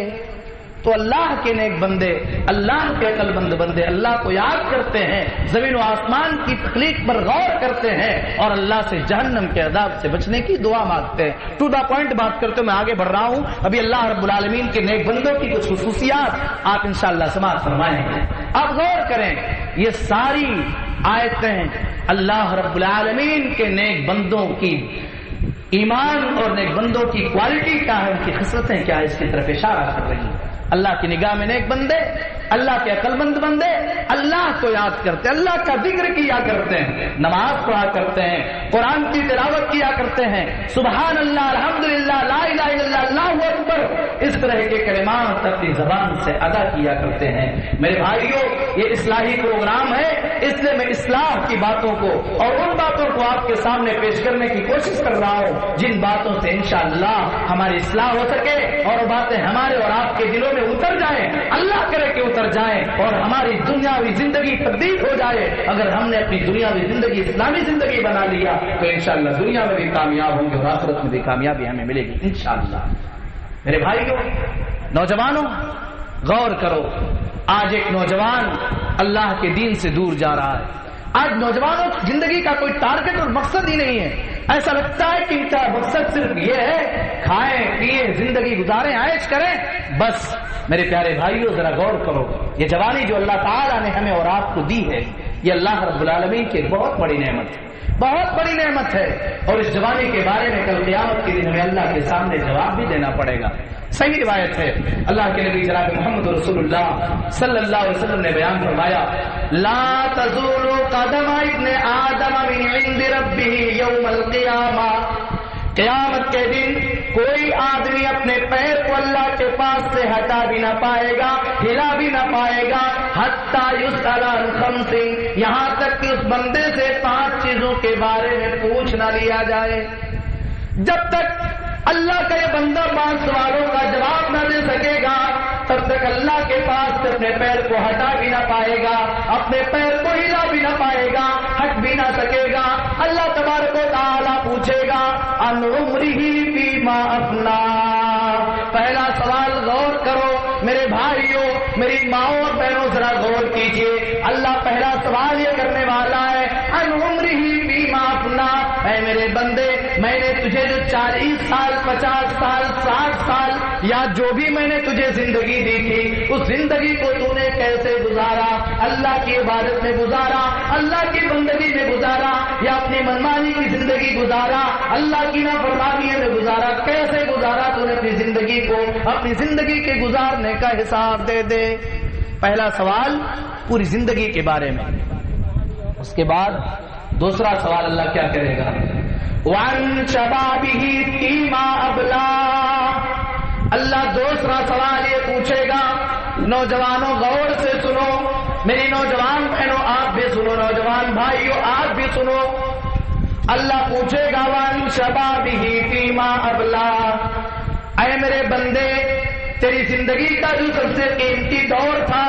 تو اللہ کے نیک بندے، اللہ کے عقل مند بندے اللہ کو یاد کرتے ہیں، زمین و آسمان کی تخلیق پر غور کرتے ہیں اور اللہ سے جہنم کے عذاب سے بچنے کی دعا مانگتے ہیں۔ ٹو دا پوائنٹ بات کرتے ہوئے میں آگے بڑھ رہا ہوں، ابھی اللہ رب العالمین کے نیک بندوں کی کچھ خصوصیات آپ انشاءاللہ سماعت فرمائیں گے۔ آپ غور کریں، یہ ساری آیتیں اللہ رب العالمین کے نیک بندوں کی ایمان اور نیک بندوں کی کوالٹی کیا ہے، ان کی خصلتیں کیا ہے، اس کی طرف اشارہ کر رہی ہیں۔ اللہ کی نگاہ میں نیک بندے اللہ کے عقل مند بندے اللہ کو یاد کرتے ہیں، اللہ کا ذکر کیا کرتے ہیں، نماز پڑھا کرتے ہیں، قرآن کی تلاوت کیا کرتے ہیں، سبحان اللہ، الحمدللہ، لا الہ الا اللہ، اللہ اکبر، اس طرح کے کلمات اپنی زبان سے ادا کیا کرتے ہیں۔ میرے بھائیوں، یہ اصلاحی پروگرام ہے، اس لیے میں اصلاح کی باتوں کو اور ان باتوں کو آپ کے سامنے پیش کرنے کی کوشش کر رہا ہوں جن باتوں سے انشاءاللہ ہماری اصلاح ہو سکے اور وہ باتیں ہمارے اور آپ کے دلوں میں اتر جائیں، اللہ کرے کہ اتر جائیں اور ہماری دنیاوی زندگی تبدیل ہو جائے۔ اگر ہم نے اپنی دنیاوی زندگی اسلامی زندگی بنا لیا تو انشاءاللہ دنیا میں بھی کامیاب ہوں گے اور آخرت میں بھی کامیابی ہمیں ملے گی انشاءاللہ۔ میرے بھائیوں، نوجوانوں، غور کرو، آج ایک نوجوان اللہ کے دین سے دور جا رہا ہے۔ آج نوجوانوں کی زندگی کا کوئی ٹارگٹ اور مقصد ہی نہیں ہے، ایسا لگتا ہے کہ ان کا مقصد صرف یہ ہے کھائیں پیئیں زندگی گزاریں عیش کریں بس۔ میرے پیارے بھائیوں، ذرا غور کرو، یہ جوانی جو اللہ تعالیٰ نے ہمیں اور آپ کو دی ہے یہ اللہ رب العالمین کی بہت بڑی نعمت ہے، بہت بڑی نعمت ہے، اور اس جوانی کے بارے میں کل قیامت کے دن ہمیں اللہ کے سامنے جواب بھی دینا پڑے گا۔ صحیح روایت ہے، اللہ کے نبی جناب محمد رسول اللہ صلی اللہ علیہ وسلم نے بیان فرمایا، لا تزول قدم ابن آدم من عند ربہ یوم القیامہ، قیامت کے دن کوئی آدمی اپنے پیر کو اللہ کے پاس سے ہٹا بھی نہ پائے گا، ہلا بھی نہ پائے گا، حتی یسأل عن خمس، یہاں تک کہ اس بندے سے 5 چیزوں کے بارے میں پوچھ نہ لیا جائے۔ جب تک اللہ کا یہ بندہ 5 سوالوں کا جواب نہ دے سکے گا تب تک اللہ کے پاس سے اپنے پیر کو ہٹا بھی نہ پائے گا، اپنے پیر کو ہلا بھی نہ پائے گا، ہٹ بھی نہ سکے گا۔ اللہ تبارک و تعالیٰ پوچھے گا عن عمرہ فیما افنا۔ پہلا سوال غور کرو میرے بھائیوں، میری ماؤں اور بہنوں، ذرا غور کیجئے، اللہ پہلا سوال یہ کرنے والا ہے عن عمرہ فیما افنا، اے میرے بندے میں نے تجھے جو 40 سال 50 سال 60 سال یا جو بھی میں نے تجھے زندگی دی تھی اس زندگی کو تو نے کیسے گزارا؟ اللہ کی عبادت میں گزارا، اللہ کی بندگی میں گزارا، یا اپنی منمانی کی زندگی گزارا، اللہ کی نافرمانی میں گزارا؟ کیسے گزارا تو نے اپنی زندگی کو؟ اپنی زندگی کے گزارنے کا حساب دے دے۔ پہلا سوال پوری زندگی کے بارے میں۔ اس کے بعد دوسرا سوال اللہ کیا کرے گا؟ وَعَن شَبَابِهِ فِيمَا أَبْلَىٰ، اللہ دوسرا سوال یہ پوچھے گا۔ نوجوانوں غور سے سنو، میری نوجوان بہنوں آپ بھی سنو، نوجوان بھائیوں آپ بھی سنو، اللہ پوچھے گا وَعَن شَبَابِهِ فِيمَا أَبْلَىٰ، اے میرے بندے تیری زندگی کا جو سب سے قیمتی دور تھا،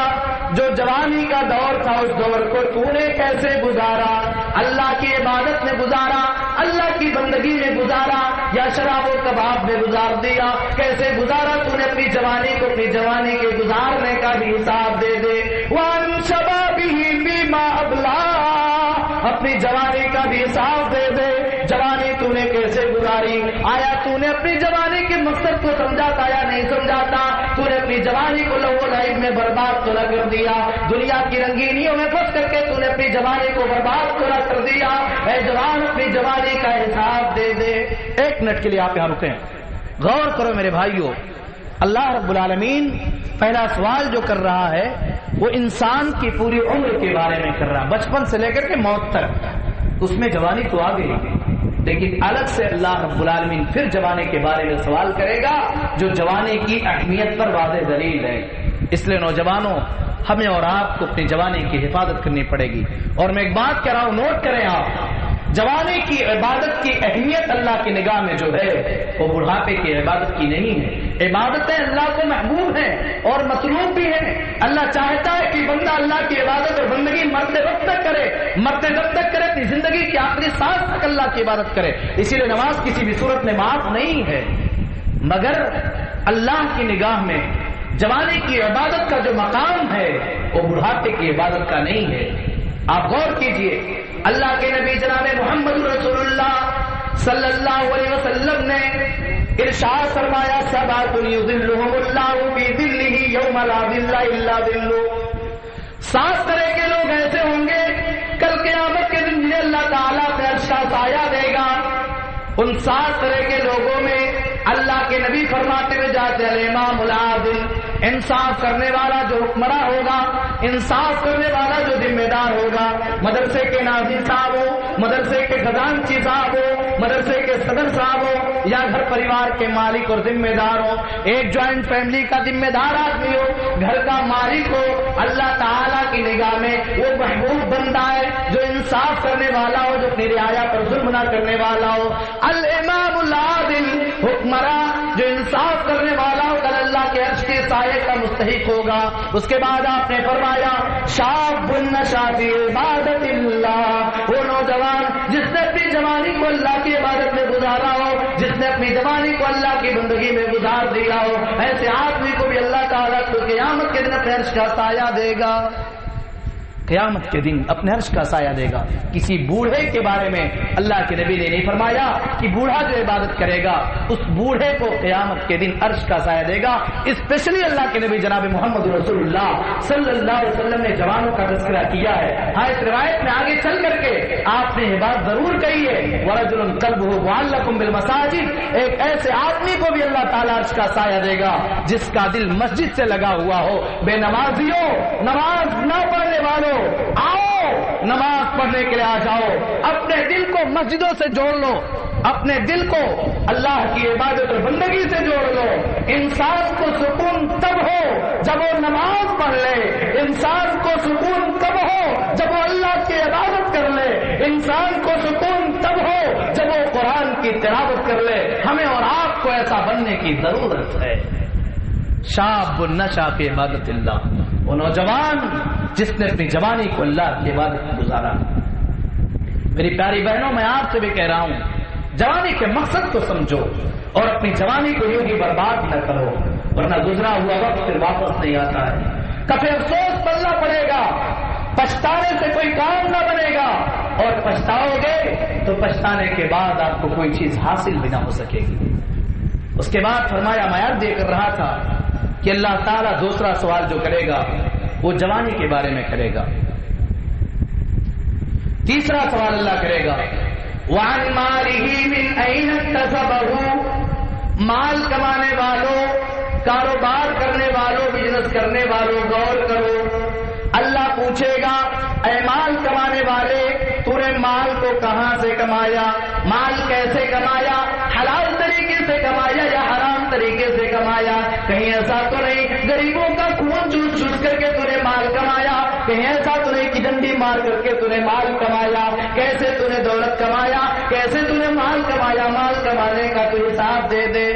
جو جوانی کا دور تھا، اس دور کو تو نے کیسے گزارا؟ اللہ کی عبادت میں گزارا، اللہ کی بندگی میں گزارا، یا شراب و کباب میں گزار دیا؟ کیسے گزارا تو نے اپنی جوانی کو؟ اپنی جوانی کے گزارنے کا بھی حساب دے دے۔ وَعَن شَبَابِهِ فِيمَا أَبْلَىٰ، اپنی جوانی کا بھی حساب دے دے، جوانی تو نے کیسے گزاری؟ آیا تو نے اپنی جوانی کے مقصد کو سمجھا تھا یا نہیں سمجھا تھا؟ تو نے اپنی جوانی کو لہو لعب میں برباد تو نہ کر دیا؟ دنیا کی رنگینیوں میں پھنس کر کے تو نے اپنی جوانی کو برباد تو نہ کر دیا؟ اے جوان اپنی جوانی کا حساب دے دے۔ 1 منٹ کے لیے آپ یہاں رکیں، غور کرو میرے بھائیوں، اللہ رب العالمین پہلا سوال جو کر رہا ہے وہ انسان کی پوری عمر کے بارے میں کر رہا ہے، بچپن سے لے کر کے موت تک۔ اس میں جوانی تو آ گئی، لیکن الگ سے اللہ رب العالمین پھر جوانی کے بارے میں سوال کرے گا جو جوانی کی اہمیت پر واضح دلیل ہے۔ اس لیے نوجوانوں ہمیں اور آپ کو اپنی جوانی کی حفاظت کرنی پڑے گی۔ اور میں ایک بات کہہ رہا ہوں، نوٹ کریں آپ، جوانی کی عبادت کی اہمیت اللہ کی نگاہ میں جو ہے وہ بڑھاپے کی عبادت کی نہیں ہے۔ عبادتیں اللہ کو محبوب ہیں اور مطلوب بھی ہیں۔ اللہ چاہتا ہے کہ بندہ اللہ کی عبادت اور بندگی مرتے وقت تک کرے، مرتے وقت تک کرے، اپنی زندگی کی آخری سانس تک اللہ کی عبادت کرے۔ اسی لیے نماز کسی بھی صورت میں معاف نہیں ہے، مگر اللہ کی نگاہ میں جوانی کی عبادت کا جو مقام ہے وہ بڑھاپے کی عبادت کا نہیں ہے۔ آپ غور کیجئے، اللہ کے نبی جناب محمد رسول اللہ صلی اللہ علیہ وسلم نے ارشاد فرمایا، سبعۃ یظلھم اللہ فی ظلہ یوم لا ظل الا ظلہ، 7 طرح کے لوگ ایسے ہوں گے کل قیامت کے دن جنہیں اللہ تعالیٰ اپنے عرش کا سایہ دے گا۔ ان 7 طرح کے لوگوں میں اللہ کے نبی فرماتے ہوئے جاتے الامام العادل، انصاف کرنے والا جو حکمراں ہوگا، انصاف کرنے والا جو ذمہ دار ہوگا، مدرسے کے ناظم صاحب ہو، مدرسے کے خزانچی صاحب ہو، مدرسے کے صدر صاحب ہو، یا گھر پریوار کے مالک اور ذمہ دار ہو، ایک جوائنٹ فیملی کا ذمہ دار آدمی ہو، گھر کا مالک ہو، اللہ تعالیٰ کی نگاہ میں وہ محبوب بندہ ہے جو انصاف کرنے والا ہو، جو اپنی رعایا پر ظلم نہ کرنے والا ہو۔ الامام العادل، حکمراں جو انصاف کرنے والا ہو، کل اللہ کے عرش کے سائے کا مستحق ہوگا۔ اس کے بعد آپ نے فرمایا شاب نشا فی عبادت اللہ، وہ نوجوان جس نے اپنی جوانی کو اللہ کی عبادت میں گزارا ہو، جس نے اپنی جوانی کو اللہ کی بندگی میں گزار دیا ہو، ایسے آدمی کو بھی اللہ تعالیٰ کو قیامت کے دن اپنے عرش کا سایہ دے گا، قیامت کے دن اپنے عرش کا سایہ دے گا۔ کسی بوڑھے کے بارے میں اللہ کے نبی نے نہیں فرمایا کہ بوڑھا جو عبادت کرے گا اس بوڑھے کو قیامت کے دن عرش کا سایہ دے گا۔ اسپیشلی اللہ کے نبی جناب محمد رسول اللہ صلی اللہ علیہ وسلم نے جوانوں کا تذکرہ کیا ہے۔ ہاں اس روایت میں آگے چل کر کے آپ نے یہ بات ضرور کہی ہے وَرَجُلٌ قَلْبُهُ مُعَلَّقٌ بِالْمَسَاجِدِ، ایک ایسے آدمی کو بھی اللہ تعالیٰ عرش کا سایہ دے گا جس کا دل مسجد سے لگا ہوا ہو۔ بے نمازیوں، نماز نہ پڑھنے والوں، آؤ نماز پڑھنے کے لیے آ جاؤ، اپنے دل کو مسجدوں سے جوڑ لو، اپنے دل کو اللہ کی عبادت اور بندگی سے جوڑ لو۔ انسان کو سکون تب ہو جب وہ نماز پڑھ لے، انسان کو سکون تب ہو جب وہ اللہ کی عبادت کر لے، انسان کو سکون تب ہو جب وہ قرآن کی تلاوت کر لے۔ ہمیں اور آپ کو ایسا بننے کی ضرورت ہے۔ شاب نشا فی عبادت اللہ، وہ نوجوان جس نے اپنی جوانی کو اللہ کی عبادت میں گزارا۔ میری پیاری بہنوں، میں آپ سے بھی کہہ رہا ہوں جوانی کے مقصد کو سمجھو اور اپنی جوانی کو یوں ہی برباد نہ کرو، ورنہ گزرا ہوا وقت پھر واپس نہیں آتا ہے۔ کبھی افسوس پلنا پڑے گا، پچھتانے سے کوئی کام نہ بنے گا، اور پچھتاؤ گے تو پچھتانے کے بعد آپ کو کوئی چیز حاصل بھی نہ ہو سکے گی۔ اس کے بعد فرمایا، میں عرض یہ کر رہا تھا کہ اللہ تعالیٰ دوسرا سوال جو کرے گا وہ جوانی کے بارے میں کرے گا۔ تیسرا سوال اللہ کرے گا وَعَنْ مَالِهِ مِنْ أَيْنَ اكْتَسَبَهُ، مال کمانے والوں، کاروبار کرنے والوں، بزنس کرنے والوں، غور کرو، اللہ پوچھے گا اے مال کمانے والے، تو نے مال کو کہاں سے کمایا، مال کیسے کمایا، حلال طریقے سے کمایا یا حرام طریقے سے کمایا؟ کہیں ایسا تو نہیں غریبوں کا خون چوس چوس کر کے تو نے مال کمایا؟ کہیں ایسا تو نہیں کہ ڈنڈی مار کر کے تو نے مال کمایا؟ کیسے تو نے دولت کمایا، کیسے تو نے مال کمایا؟ مال کمانے کا تو حساب دے دے۔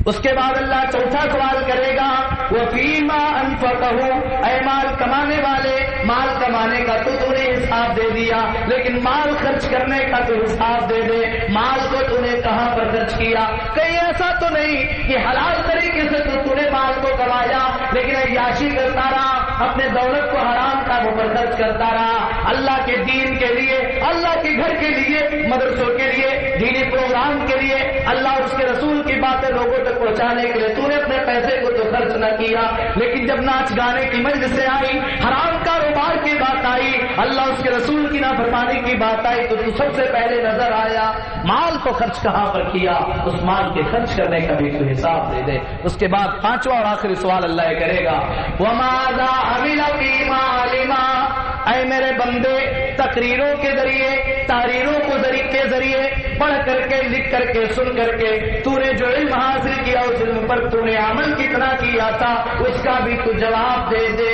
اس کے بعد اللہ چوتھا سوال کرے گا وَفِيمَا أَنفَقَهُ، اے مال کمانے والے، مال کمانے کا تو نے حساب دے دیا، لیکن مال خرچ کرنے کا تو حساب دے دے، مال کو تو نے کہاں پر خرچ کیا؟ کہیں ایسا تو نہیں کہ حلال طریقے سے تو نے مال کو کمایا لیکن عیاشی کرتا رہا، اپنے دولت کو حرام کاموں پر خرچ کرتا رہا؟ اللہ کے دین کے لیے، اللہ کے گھر کے لیے، مدرسوں کے لیے، دینی پروگرام کے لیے، اللہ اور اس کے رسول کی باتیں لوگوں تک پہنچانے کے لیے تو نے اپنے پیسے کو تو خرچ نہ کیا، لیکن جب ناچ گانے کی مجلسیں آئی، حرام کاروبار کی بات آئی، اللہ اس کے رسول کی نافرمانی کی بات آئی، تو سب سے پہلے نظر آیا مال کو خرچ کہاں پر کیا، اس مال کے خرچ کرنے کا بھی تو حساب دے دے۔ اس کے بعد پانچواں اور آخری سوال اللہ کرے گا وَمَاذَا عَمِلَ فِيمَا عَلِمَ، اے میرے بندے، تقریروں کے ذریعے، تحریروں کے ذریعے، پڑھ کر کے، لکھ کر کے، سن کر کے تو نے جو علم حاصل کیا اس علم پر تو نے عمل کتنا کیا تھا، اس کا بھی تو جواب دے دے۔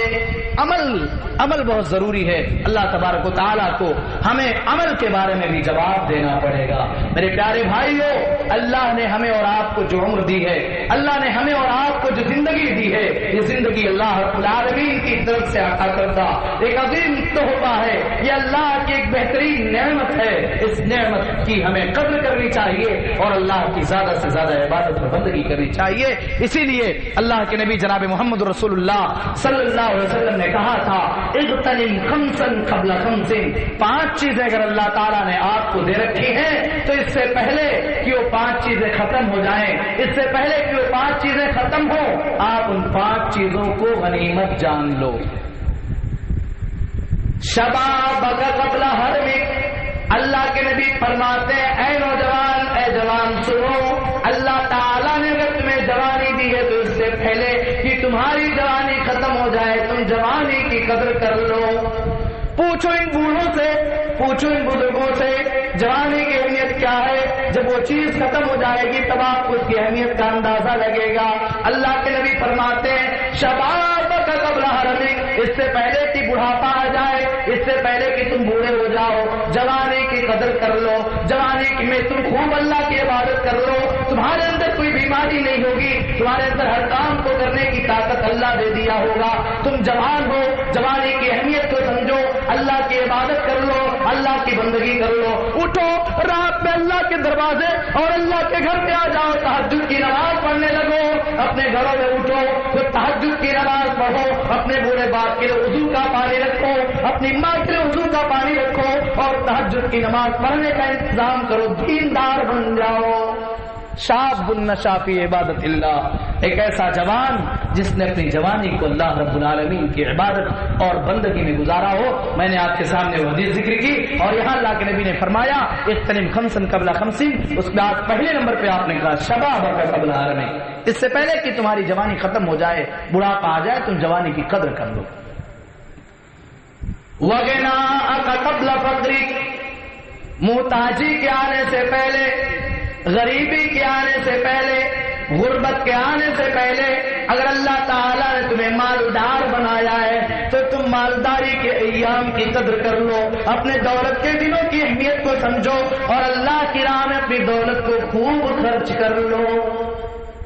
عمل بہت ضروری ہے۔ اللہ تبارک و تعالیٰ کو ہمیں عمل کے بارے میں بھی جواب دینا پڑے گا۔ میرے پیارے بھائیوں، اللہ نے ہمیں اور آپ کو جو عمر دی ہے، اللہ نے ہمیں اور آپ کو جو زندگی دی ہے، یہ زندگی اللہ رب العالمین کی طرف سے عطا کردہ ایک عظیم تحفہ ہے، یہ اللہ کی ایک بہترین نعمت ہے۔ اس نعمت کی ہمیں قدر کرنی چاہیے اور اللہ کی زیادہ سے زیادہ عبادت اور بندگی کرنی چاہیے۔ اسی لیے اللہ کے نبی جناب محمد رسول اللہ صلی اللہ علیہ وسلم نے کہا تھا اغتنم خمسا قبل خمس، 5 چیزیں اگر اللہ تعالیٰ نے آپ کو دے رکھی ہیں تو اس سے پہلے کہ وہ 5 چیزیں ختم ہو جائیں، اس سے پہلے کہ وہ 5 چیزیں ختم ہو، آپ ان 5 چیزوں کو غنیمت جان لو۔ شبابک قبل حرمک، اللہ کے نبی فرماتے ہیں اے نوجوان، اے جوان سنو، اللہ تعالیٰ نے اگر تمہیں جوانی دی ہے تو اس سے پہلے کہ تم تمہاری جوانی ختم ہو جائے تم جوانی کی قدر کر لو. پوچھو ان بوڑھوں سے, پوچھو ان بزرگوں سے جوانی کی اہمیت کیا ہے. جب وہ چیز ختم ہو جائے گی تب آپ کو اس کی اہمیت کا اندازہ لگے گا. اللہ کے نبی فرماتے ہیں شباب کا قبل حرمک, اس سے پہلے کہ بڑھاپا آ جائے, اس سے پہلے کہ تم بوڑھے ہو جاؤ, جوانی کی قدر کر لو. جوانی میں تم خوب اللہ کی عبادت کر لو. تمہارے اندر کوئی بیماری نہیں ہوگی, تمہارے اندر ہر کام کو کرنے کی طاقت اللہ دے دیا ہوگا. تم جوان ہو, جوانی کی اہمیت کو سمجھو, اللہ کی عبادت کر لو, اللہ کی بندگی کر لو. اٹھو رات میں اللہ کے دروازے اور اللہ کے گھر میں آ جاؤ, تہجد کی نماز پڑھنے لگو. اپنے گھروں میں اٹھو تو تہجد کی نماز پڑھو. اپنے بوڑھے باپ کے لیے وضو کا پانی رکھو, اپنی ماں کے لیے وضو کا پانی رکھو اور تہجد کی نماز پڑھنے کا انتظام کرو. دیندار بن جاؤ. شاب النشا فی عبادت اللہ, ایک ایسا جوان جس نے اپنی جوانی کو اللہ رب العالمین کی عبادت اور بندگی میں گزارا ہو. میں نے آپ کے سامنے وہ حدیث ذکر کی اور یہاں اللہ کے نبی نے فرمایا اغتنم خمسا قبل خمسین. اس کے بعد پہلے نمبر پہ آپ نے کہا شبابک قبل حرمک, اس سے پہلے کہ تمہاری جوانی ختم ہو جائے, بڑھاپا آ جائے, تم جوانی کی قدر کر لو. وغناک قبل فقرک, محتاجی کے آنے سے پہلے, غریبی کے آنے سے پہلے, غربت کے آنے سے پہلے اگر اللہ تعالیٰ نے تمہیں مالدار بنایا ہے تو تم مالداری کے ایام کی قدر کر لو. اپنے دولت کے دنوں کی اہمیت کو سمجھو اور اللہ کی راہ میں اپنی دولت کو خوب خرچ کر لو.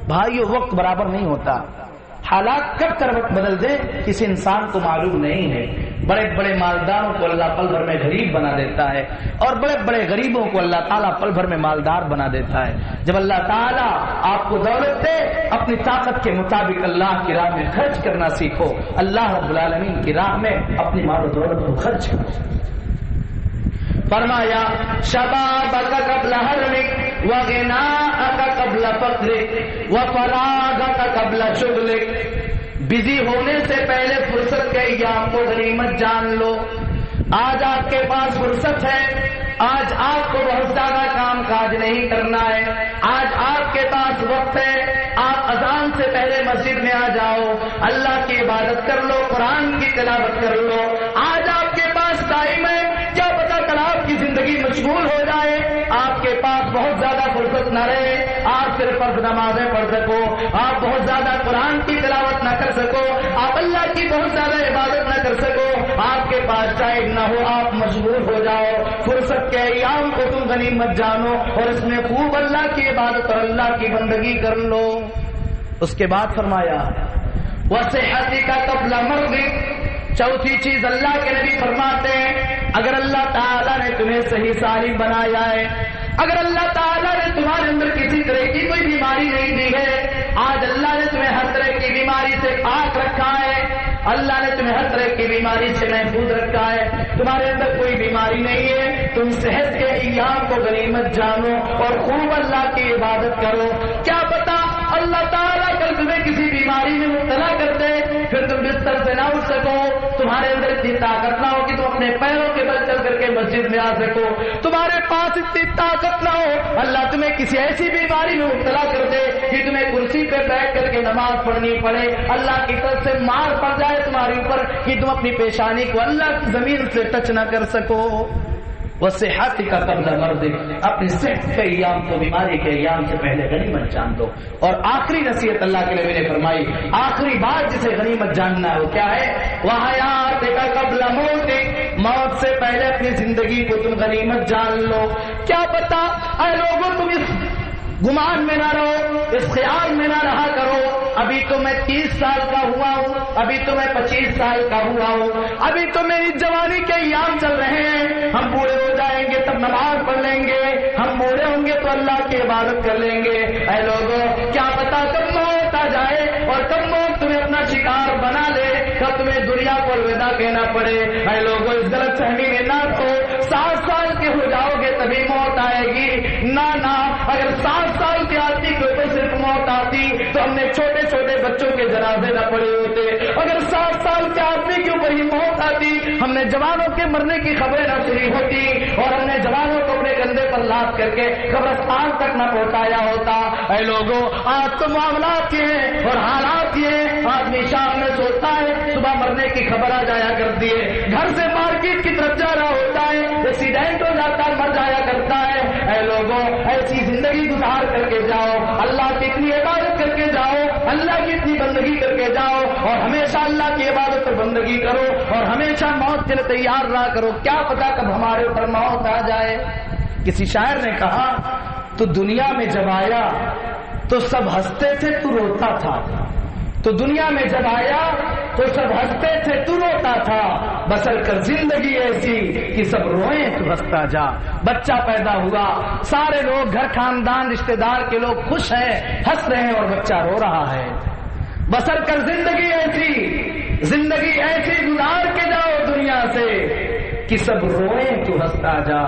بھائیو وقت برابر نہیں ہوتا, حالات کب کروٹ بدل دے کسی انسان کو معلوم نہیں ہے. بڑے بڑے مالداروں کو اللہ پل بھر میں غریب بنا دیتا ہے اور بڑے بڑے غریبوں کو اللہ تعالیٰ پل بھر میں مالدار بنا دیتا ہے. جب اللہ تعالیٰ آپ کو دولت دے اپنی طاقت کے مطابق اللہ کی راہ میں خرچ کرنا سیکھو. اللہ رب العالمین کی راہ میں اپنی مال و دولت کو خرچ کرو. فرمایا شبابک قبل حرمک وغناک قبل فقرک وفراغک قبل شغلک. بزی ہونے سے پہلے فرصت کے ایام کو غنیمت جان لو. آج آپ کے پاس فرصت ہے, آج آپ کو بہت زیادہ کام کاج نہیں کرنا ہے, آج آپ کے پاس وقت ہے. آپ اذان سے پہلے مسجد میں آ جاؤ, اللہ کی عبادت کر لو, قرآن کی تلاوت کر لو. آج آپ کے پاس ٹائم ہے, کیا پتا کل آپ کی زندگی مشغول ہو جائے, آپ کے پاس بہت زیادہ فرصت نہ رہے, آپ صرف فرض نمازیں پڑھ سکو, آپ بہت زیادہ قرآن کی تلاوت نہ کر سکو, آپ اللہ کی بہت زیادہ عبادت نہ کر سکو, آپ کے پاس ٹائم نہ ہو, آپ مشغول ہو جاؤ. فرصت کے ایام کو تم غنیمت جانو اور اس میں خوب اللہ کی عبادت اور اللہ کی بندگی کر لو. اس کے بعد فرمایا وصحتک قبل مرضک. چوتھی چیز اللہ کے نبی فرماتے ہیں اگر اللہ تعالیٰ نے تمہیں صحیح سالم بنایا ہے, اگر اللہ تعالیٰ نے تمہارے اندر کسی طرح کی کوئی بیماری نہیں دی ہے, آج اللہ نے تمہیں ہر طرح کی بیماری سے پاک رکھا ہے, اللہ نے تمہیں ہر طرح کی بیماری سے محفوظ رکھا ہے, تمہارے اندر کوئی بیماری نہیں ہے, تم صحت کے ایام کو غنیمت جانو اور خوب اللہ کی عبادت کرو. کیا پتا اللہ تعالیٰ کل تمہیں کسی بیماری میں مبتلا کر دے, پھر تم بستر سے نہ اٹھ سکو, تمہارے اندر اتنی طاقت نہ ہو کہ تم اپنے پیروں کے بل چل کر کے مسجد میں آ سکو, تمہارے پاس اتنی طاقت نہ ہو, اللہ تمہیں کسی ایسی بیماری میں مبتلا کر دے کہ تمہیں کرسی پہ بیٹھ کر کے نماز پڑھنی پڑے, اللہ کی طرف سے مار پڑ جائے تمہارے اوپر کہ تم اپنی پیشانی کو اللہ کی زمین سے ٹچ نہ کر سکو. وصحتک قبل مرضک, اپنی صحت کے ایام کو بیماری کے ایام سے پہلے غنیمت جان دو. اور آخری نصیحت اللہ کے نبی نے فرمائی, آخری بات جسے غنیمت جاننا ہے وہ کیا ہے, وحیاتک قبل موتک, موت سے پہلے اپنی زندگی کو تم غنیمت جان لو. کیا پتا اے لوگوں تم اس گمان میں نہ رہو, اس خیال میں نہ رہا کرو ابھی تو میں 30 سال کا ہوا ہوں, ابھی تو میں 25 سال کا ہوا ہوں, ابھی تو میری جوانی کے ایام چل رہے ہیں, ہم بوڑھے ہو جائیں گے تب نماز پڑھ لیں گے, ہم بوڑھے ہوں گے تو اللہ کی عبادت کر لیں گے. اے لوگوں کیا پتا کب موت آ جائے اور کب موت تمہیں اپنا شکار بنا لے, کب تمہیں دنیا کو الوداع کہنا پڑے. اے لوگوں اس غلط فہمی میں نہ ہو, 60 سال کے ہو جاؤ گے تبھی موت آئے گی. نہ اگر 60 سال کے آدمی کے اوپر صرف موت آتی تو ہم نے چھوٹے چھوٹے بچوں کے جنازے نہ پڑے ہوتے. اگر 60 سال کے آدمی کے اوپر ہی موت آتی ہم نے جوانوں کے مرنے کی خبریں نہ سنی ہوتی اور ہم نے جوانوں کو اپنے کندھے پر لاد کر کے قبرستان تک نہ پہنچایا ہوتا۔ اے لوگوں، آج تو معاملات یہ ہیں اور حالات یہ ہیں، آدمی شام میں سوچتا ہے صبح مرنے کی خبر آ جایا کرتی ہے، گھر سے مارکیٹ کی طرف جا رہا ہوتا ہے، ایکسیڈنٹ ہو جاتا ہے، مر جایا کرتا ہے۔ اے لوگوں، ایسی زندگی گزار کر کے جاؤ، اللہ کی اتنی عبادت کر کے جاؤ، اللہ کی اتنی بندگی کر کے جاؤ اور ہمیشہ اللہ کی عبادت اور بندگی کرو اور ہمیشہ موت کے لیے تیار رہا کرو، کیا پتا کب ہمارے اوپر موت آ جائے۔ کسی شاعر نے کہا تو دنیا میں جب آیا تو سب ہنستے تھے تو روتا تھا، تو دنیا میں جب آیا تو سب ہنستے تھے تو روتا تھا، بسر کر زندگی ایسی کہ سب روئیں تو ہنستا جا۔ بچہ پیدا ہوا، سارے لوگ گھر خاندان رشتہ دار کے لوگ خوش ہیں، ہنس رہے ہیں اور بچہ رو رہا ہے۔ بسر کر زندگی ایسی گزار کے جاؤ دنیا سے کہ سب روئیں تو ہنستا جا۔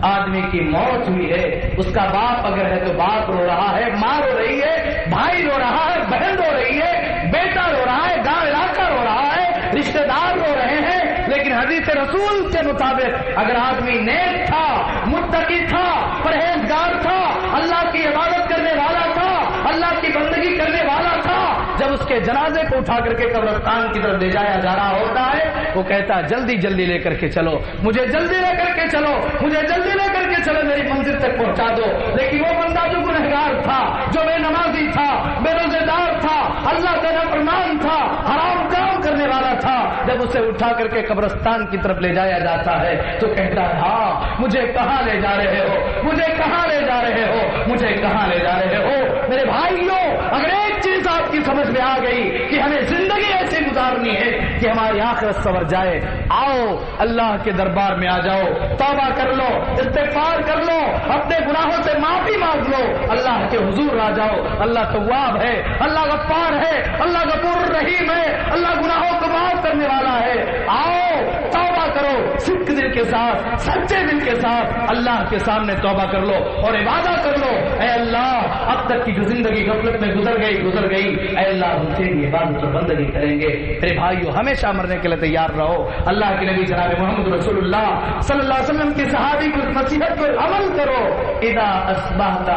آدمی کی موت ہوئی ہے، اس کا باپ اگر ہے تو باپ رو رہا ہے، ماں رو رہی ہے، بھائی رو رہا ہے، بہن رو رہی ہے، بیٹا رو رہا ہے، گاؤں علاقہ رو رہا ہے، رشتہ دار رو رہے ہیں، لیکن حدیث رسول کے مطابق اگر آدمی نیک تھا، متقی تھا، پرہیزگار تھا، اللہ کی عبادت کرنے والا تھا، اللہ کی بندگی کرنے والا تھا، جب اس کے جنازے کو اٹھا کر کے قبرستان کی طرف لے جایا جا رہا ہوتا ہے، وہ کہتا جلدی جلدی لے کر کے چلو، مجھے جلدی لے کر کے چلو، مجھے جلدی لے کر کے چلو، میری منزل تک پہنچا دو۔ لیکن وہ بندہ جو گنہگار تھا، جو بے نمازی تھا، بے روزے دار تھا، اللہ کا نافرمان تھا، حرام کام کرنے والا تھا، جب اسے اٹھا کر کے قبرستان کی طرف لے جایا جاتا ہے تو کہتا ہے ہاں مجھے کہاں لے جا رہے ہو، مجھے کہاں لے جا رہے ہو، مجھے کہاں لے جا رہے ہو۔ میرے بھائیوں، اگر ایک چیز آپ کی سمجھ میں آ گئی کہ ہمیں زندگی ایسی گزارنی ہے کہ ہماری آخرت سنور جائے، آؤ اللہ کے دربار میں آ جاؤ، توبہ کر لو، استغفار کر لو، اپنے گناہوں سے معافی مانگ لو، اللہ کے حضور آ جاؤ۔ اللہ تواب ہے، اللہ غفار ہے، اللہ غفور رحیم ہے، اللہ گناہوں کو معاف کرنے والا ہے۔ آؤ توبہ کرو، صدق دل کے ساتھ، سچے دل کے ساتھ اللہ کے سامنے توبہ کر لو اور عبادت کر لو۔ اے اللہ، اب تک کی جو زندگی غفلت میں گزر گئی، اے اللہ ہم تیری عبادت اور بندگی کریں گے۔ میرے بھائیو، ہمیشہ مرنے کے لیے تیار رہو۔ اللہ کے نبی جناب محمد رسول اللہ صلی اللہ علیہ وسلم کی صحابی کی نصیحت پر عمل کرو۔ اذا اصبحت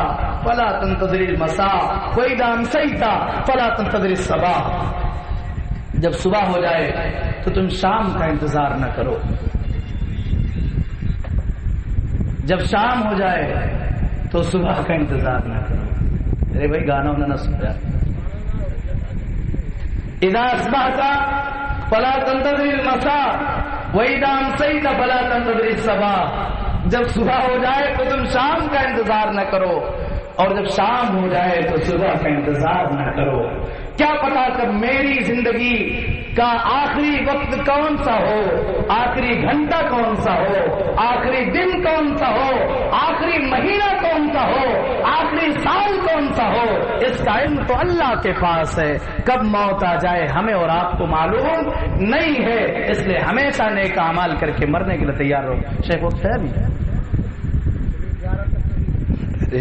فلا تنتظر المساء واذا امسيت فلا تنتظر الصباح۔ جب صبح ہو جائے تو تم شام کا انتظار نہ کرو، جب شام ہو جائے تو صبح کا انتظار نہ کرو۔ میرے بھائی گانا ہونا نہ سنیا۔ اذا اصبحت فلا تنتظر المساء واذا امسيت فلا تنتظر الصباح۔ جب صبح ہو جائے تو تم شام کا انتظار نہ کرو اور جب شام ہو جائے تو صبح کا انتظار نہ کرو۔ کیا پتا کب میری زندگی کا آخری وقت کون سا ہو، آخری گھنٹہ کون سا ہو، آخری دن کون سا ہو، آخری مہینہ کون سا ہو، آخری سال کون سا ہو، اس کا علم تو اللہ کے پاس ہے۔ کب موت آ جائے ہمیں اور آپ کو معلوم نہیں ہے، اس لیے ہمیشہ نیک اعمال کر کے مرنے کے لیے تیار رہو۔ شیخ وقت ہے ابھی؟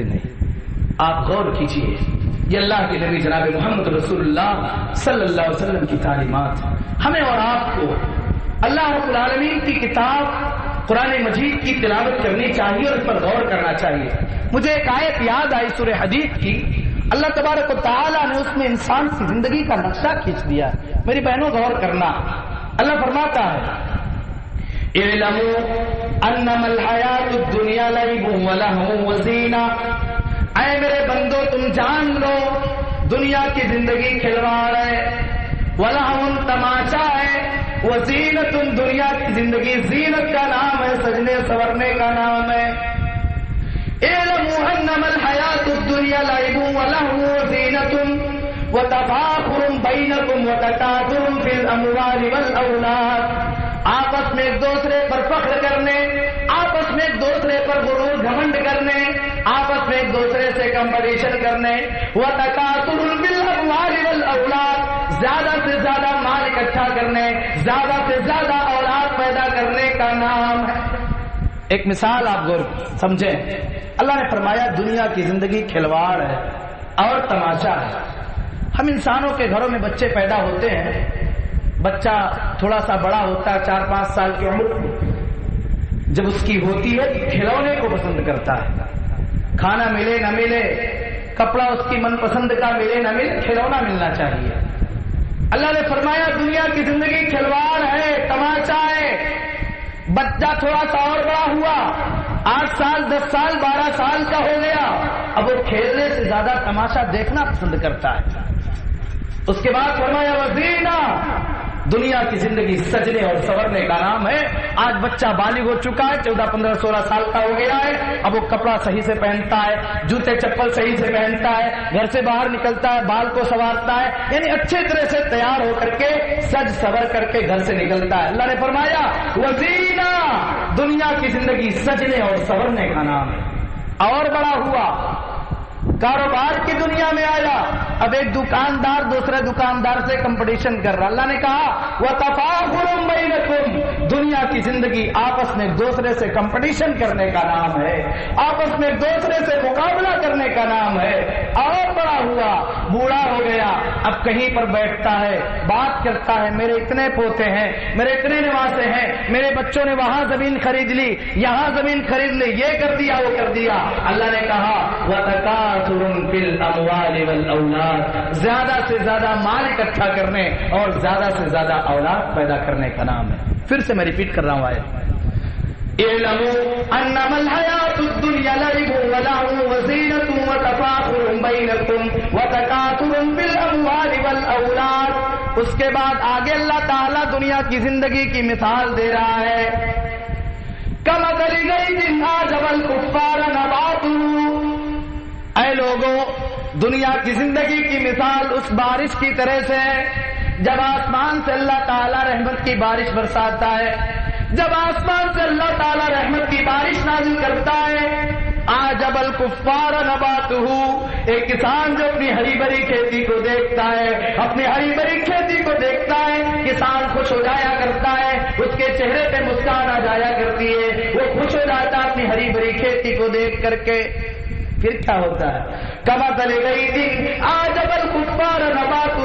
نہیں، آپ غور کیجیے، یہ اللہ کے نبی جناب محمد رسول اللہ صلی اللہ علیہ وسلم کی تعلیمات، ہمیں اور آپ کو اللہ رب العالمین کی کتاب قرآن مجید کی تلاوت کرنی چاہیے اور اس پر غور کرنا چاہیے۔ مجھے ایک آیت یاد آئی سورہ حدید کی، اللہ تبارک و تعالیٰ نے اس میں انسان کی زندگی کا نقشہ کھینچ دیا۔ میری بہنوں غور کرنا، اللہ فرماتا ہے اعلموا انما الحیات الدنیا لعب ولہو وزینہ۔ اے میرے بندو تم جان لو دنیا کی زندگی کھلواڑ ہے، ولہو تماشا ہے، وزینت دنیا کی زندگی زینت کا نام ہے، سجنے سورنے کا نام ہے۔ اعلموا انما الحیات الدنیا لعب ولہو وزینت وتفاخر بینکم وتکاثر فی الاموال والاولاد۔ آپس میں ایک دوسرے پر فخر کرنے، آپس میں ایک دوسرے پر غرور گھمنڈ کرنے، آپس میں ایک دوسرے سے کمپٹیشن کرنے، وتکاثر بالاموال والاولاد، زیادہ سے زیادہ مال اکٹھا کرنے، زیادہ سے زیادہ اولاد پیدا کرنے کا نام ہے۔ ایک مثال آپ غور سمجھیں، اللہ نے فرمایا دنیا کی زندگی کھلواڑ ہے اور تماشا ہے۔ ہم انسانوں کے گھروں میں بچے پیدا ہوتے ہیں، بچہ تھوڑا سا بڑا ہوتا ہے 4-5 سال کی عمر، جب اس کی ہوتی ہے کھلونے کو پسند کرتا ہے، کھانا ملے نہ ملے، کپڑا اس کی من پسند کا ملے نہ ملے، کھلونا ملنا چاہیے۔ اللہ نے فرمایا دنیا کی زندگی کھلواڑ ہے، تماشا ہے۔ بچہ تھوڑا سا اور بڑا ہوا، 8 سال 10 سال 12 سال کا ہو گیا، اب وہ کھیلنے سے زیادہ تماشا دیکھنا پسند کرتا ہے۔ اس کے بعد فرمایا وزینہ، دنیا کی زندگی سجنے اور سنورنے کا نام ہے۔ آج بچہ بالغ ہو چکا ہے، 14 15 16 سال کا ہو گیا ہے، اب وہ کپڑا صحیح سے پہنتا ہے، جوتے چپل صحیح سے پہنتا ہے، گھر سے باہر نکلتا ہے، بال کو سنوارتا ہے، یعنی اچھے طرح سے تیار ہو کر کے سج سور کر کے گھر سے نکلتا ہے۔ اللہ نے فرمایا وزینہ، دنیا کی زندگی سجنے اور سنورنے کا نام ہے۔ اور بڑا ہوا، کاروبار کی دنیا میں آیا، اب ایک دکاندار دوسرے دکاندار سے کمپٹیشن کر رہا۔ اللہ نے کہا وَتَفَاخُرٌ بَيْنَكُمْ، دنیا کی زندگی آپس میں ایک دوسرے سے کمپٹیشن کرنے کا نام ہے، آپس میں ایک دوسرے سے مقابلہ کرنے کا نام ہے۔ اور بڑا ہوا، بوڑھا ہو گیا، اب کہیں پر بیٹھتا ہے، بات کرتا ہے، میرے اتنے پوتے ہیں، میرے اتنے نواسے ہیں، میرے بچوں نے وہاں زمین خرید لی، یہاں زمین خرید لی، یہ کر دیا وہ کر دیا۔ اللہ نے کہا وَتَكَاثُرٌ فِي الْأَمْوَالِ وَالْأَوْلَادِ، زیادہ سے زیادہ مال اکٹھا کرنے اور زیادہ سے زیادہ اولاد پیدا کرنے کا نام ہے۔ پھر سے میں ریپیٹ کر رہا ہوں آیت، اعلموا انما الحیاۃ الدنیا لعب ولهو وزینۃ وتفاخر بینکم وتکاثر فی الاموال والاولاد۔ اس کے بعد آگے اللہ تعالیٰ دنیا کی زندگی کی مثال دے رہا ہے، کمثل غیث اعجب الکفار نباتہ، اے لوگوں دنیا کی زندگی کی مثال اس بارش کی طرح سے ہے، جب آسمان سے اللہ تعالیٰ رحمت کی بارش برساتا ہے، جب آسمان سے اللہ تعالیٰ رحمت کی بارش نازل کرتا ہے، اعجب الکفار نباتہ، ایک کسان جو اپنی ہری بھری کھیتی کو دیکھتا ہے، اپنی ہری بھری کھیتی کو دیکھتا ہے، کسان خوش ہو جایا کرتا ہے، اس کے چہرے پہ مسکان آ جایا کرتی ہے، وہ خوش ہو جاتا ہے اپنی ہری بھری کھیتی کو دیکھ کر کے۔ پھر کیا ہوتا ہے؟ کمثل غیث اعجب الکفار نباتہ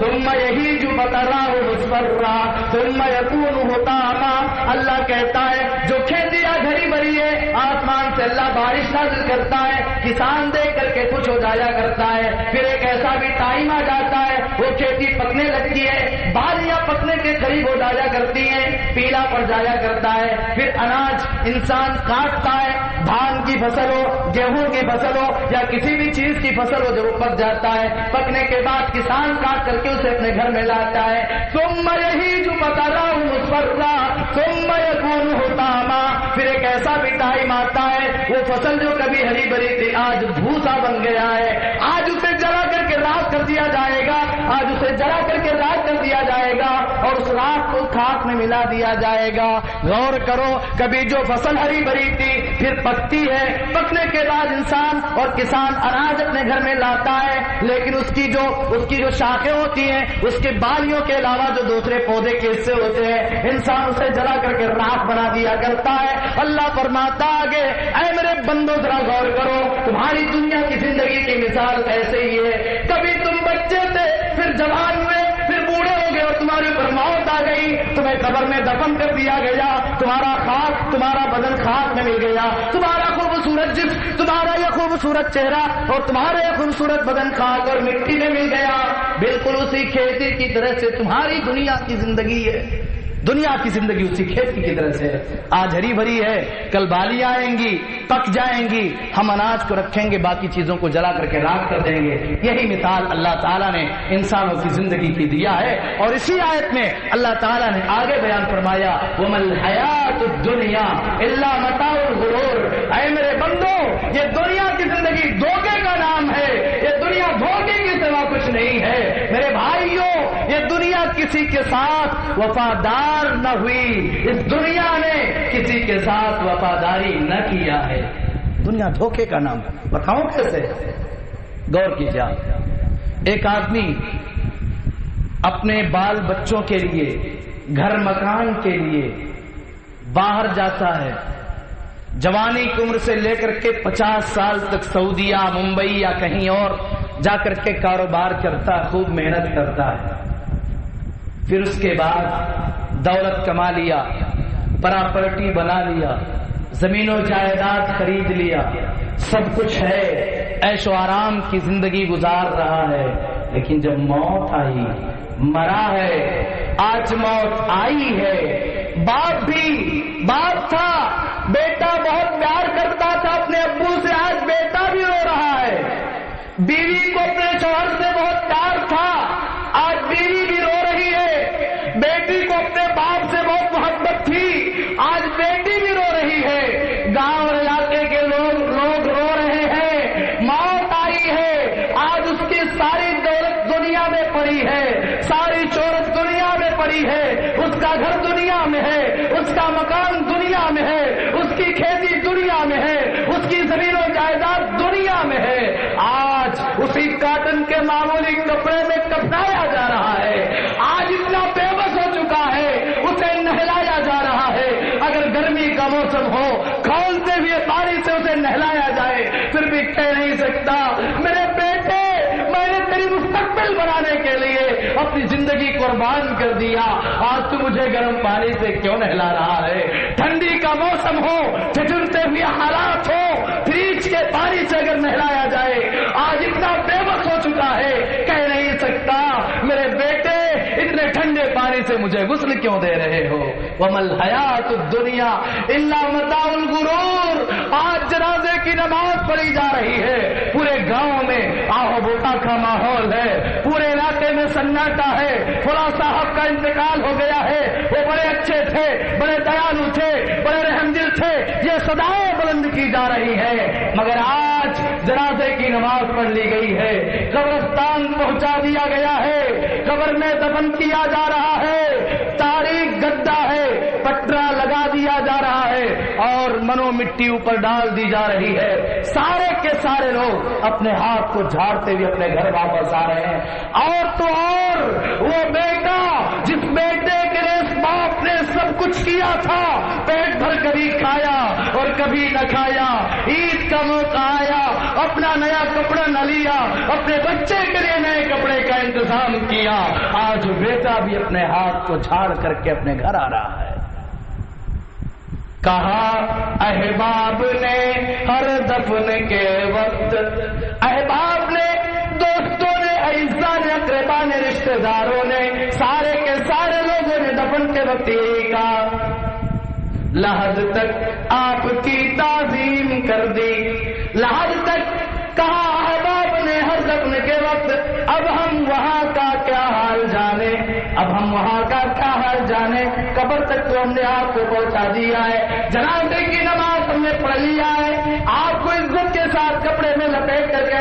ثم یہیج فتراہ مصفرا ثم یکون حطاما۔ اللہ کہتا ہے جو کھیتی ہری بھری ہے، آسمان سے اللہ بارش نازل کرتا ہے، کسان دیکھ کر کے خوش ہو جایا کرتا ہے، پھر ایک ایسا بھی ٹائم آ جاتا ہے وہ کھیتی پکنے لگتی ہے، بالیاں پکنے کے قریب ہو جایا کرتی ہیں، پیلا پڑ جایا کرتا ہے، پھر اناج انسان کاٹتا ہے، دھان کی فصل ہو، گیہوں کی فصل ہو یا کسی بھی چیز کی فصل ہو، جب وہ پک جاتا ہے، پکنے کے بعد کسان کاٹ کر کے اسے اپنے گھر میں لاتا ہے، ثم یہیج فتراہ مصفرا ثم یکون حطاما، پھر ایک ایسا بھی ٹائم آتا ہے وہ فصل جو کبھی ہری بھری تھی آج بھوسا بن گیا ہے، آج اسے جلا کر کے راکھ کر دیا جائے گا، آج اسے جلا کر کے راکھ کر دیا جائے گا اور اس راکھ کو خاک میں ملا دیا جائے گا۔ غور کرو، کبھی جو فصل ہری بھری تھی پھر پکتی ہے، پکنے کے بعد انسان اور کسان اناج اپنے گھر میں لاتا ہے، لیکن اس کی جو شاخیں ہوتی ہیں، اس کے بالیوں کے علاوہ جو دوسرے پودے کے حصے ہوتے ہیں، انسان اسے جلا کر کے راکھ بنا دیا کرتا ہے۔ اللہ فرماتا آگے، اے میرے بندو ذرا غور کرو، تمہاری دنیا کی زندگی کی مثال ایسے ہی ہے، کبھی تم بچے تھے، پھر جوان ہوئے، پھر بوڑھے ہو گئے اور تمہاری اوپر موت آ گئی، تمہیں قبر میں دفن کر دیا گیا، تمہارا بدن خاک میں مل گیا، تمہارا خوبصورت جسم، تمہارا یہ خوبصورت چہرہ اور تمہارا یہ خوبصورت بدن خاک اور مٹی میں مل گیا۔ بالکل اسی کھیتی کی طرح سے تمہاری دنیا کی زندگی ہے، دنیا کی زندگی اسی کھیتی کی طرح سے آج ہری بھری ہے، کل بالیاں آئیں گی، پک جائیں گی، ہم اناج کو رکھیں گے، باقی چیزوں کو جلا کر کے راکھ کر دیں گے۔ یہی مثال اللہ تعالیٰ نے انسانوں کی زندگی کی دیا ہے، اور اسی آیت میں اللہ تعالیٰ نے آگے بیان فرمایا وَمَا الْحَيَاةُ الدُّنْيَا إِلَّا مَتَاعُ الْغُرُورِ، اے میرے بندو یہ دنیا کی زندگی دھوکے کا نام ہے، یہ دنیا دھوکے کے سوا کچھ نہیں ہے۔ میرے بھائیوں یہ دنیا کسی کے ساتھ وفادار نہ ہوئی، اس دنیا نے کسی کے ساتھ وفاداری نہ کیا ہے، دنیا دھوکے کا نام ہے۔ بتاؤں کیسے؟ غور کیجیے، ایک آدمی اپنے بال بچوں کے لیے، گھر مکان کے لیے باہر جاتا ہے، جوانی کی عمر سے لے کر کے 50 سال تک سعودیہ، ممبئی یا کہیں اور جا کر کے کاروبار کرتا ہے، خوب محنت کرتا ہے، پھر اس کے بعد دولت کما لیا، پراپرٹی بنا لیا، زمین و جائیداد خرید لیا، سب کچھ ہے، عیش و آرام کی زندگی گزار رہا ہے، لیکن جب موت آئی، مرا ہے، آج موت آئی ہے۔ باپ بھی باپ تھا، بیٹا بہت پیار کرتا تھا اپنے ابو سے، آج بیٹا بھی رو رہا ہے۔ بیوی کو اپنے شوہر سے بہت پیار تھا، آج بیوی بھی رو رہی ہے۔ بیٹی کو اپنے باپ سے بہت محبت تھی، آج بیٹی بھی رو رہی ہے۔ گاؤں اور علاقے کے لوگ رو رہے ہیں، موت آئی ہے، آج اس کی ساری دولت دنیا میں پڑی ہے، ساری شہرت دنیا میں پڑی ہے، اس کا گھر دنیا میں ہے، اس کا مکان دنیا میں ہے، اس کی کھیتی دنیا میں ہے، اس کی زمین و جائیداد دنیا میں ہے۔ آج اسی کاٹن کے معمولی کپڑے میں کفنایا جا رہا ہے، آج اتنا بے بس ہو چکا ہے، اسے نہلایا جا رہا ہے۔ اگر گرمی کا موسم ہو، کھولتے ہوئے پانی سے اسے نہلایا جائے، پھر بھی کہہ نہیں سکتا میرے بیٹے میں نے تیری مستقبل بنانے کے لیے اپنی زندگی قربان کر دیا، آج تو مجھے گرم پانی سے کیوں نہلا رہا ہے؟ ٹھنڈی کا موسم ہو، ٹھنڈتے ہوئے حالات ہو، فریج کے پانی سے اگر نہلایا جائے، آج اتنا بے بس ہو چکا ہے، کہہ نہیں سکتا میرے بیٹے اتنے ٹھنڈے پانی سے مجھے غسل کیوں دے رہے ہو؟ وَمَا الْحَيَاةُ الدُّنْيَا إِلَّا مَتَاعُ الْغُرُورِ۔ آج جنازے کی نماز پڑھی جا رہی ہے، پورے گاؤں میں آہو بوٹا کا ماحول ہے، پورے علاقے میں سناٹا ہے، فلاں صاحب کا انتقال ہو گیا ہے، وہ بڑے اچھے تھے، بڑے دیالو تھے، بڑے رحم دل تھے، یہ صدایں بلند کی جا رہی ہے، مگر آج جنازے کی نماز پڑھ لی گئی ہے، قبرستان پہنچا دیا گیا ہے، قبر میں دفن کیا جا رہا ہے، تاریخ گدا ہے، پٹرا لگا دیا جا رہا ہے اور منو مٹی اوپر ڈال دی جا رہی ہے۔ سارے کے سارے لوگ اپنے ہاتھ کو جھاڑتے ہوئے اپنے گھر واپس آ رہے ہیں، اور تو اور وہ بیٹا جس بیٹے کے لیے اس باپ نے سب کچھ کیا تھا، پیٹ بھر کبھی کھایا اور کبھی نہ کھایا، عید کا موقع آیا اپنا نیا کپڑا نہ لیا، اپنے بچے کے لیے نئے کپڑے کا انتظام کیا، آج بیٹا بھی اپنے ہاتھ کو جھاڑ کر کے اپنے گھر آ رہا ہے۔ کہا احباب نے ہر دفن کے وقت، احباب نے، دوستوں نے، اعزاء نے، اقربا نے، رشتہ داروں نے، سارے کے سارے لوگوں نے دفن کے وقت یہی کہا، لحد تک آپ کی تعظیم کر دی، لحد تک کہا احباب نے ہر دفن کے وقت، اب ہم وہاں کا کیا حال جانے، اب ہم وہاں کا کیا حال جانے، قبر تک تو ہم نے آپ کو پہنچا دیا ہے، جنازے کی نماز ہم نے پڑھ لیا ہے، آپ کو عزت کے ساتھ کپڑے میں لپیٹ کر کے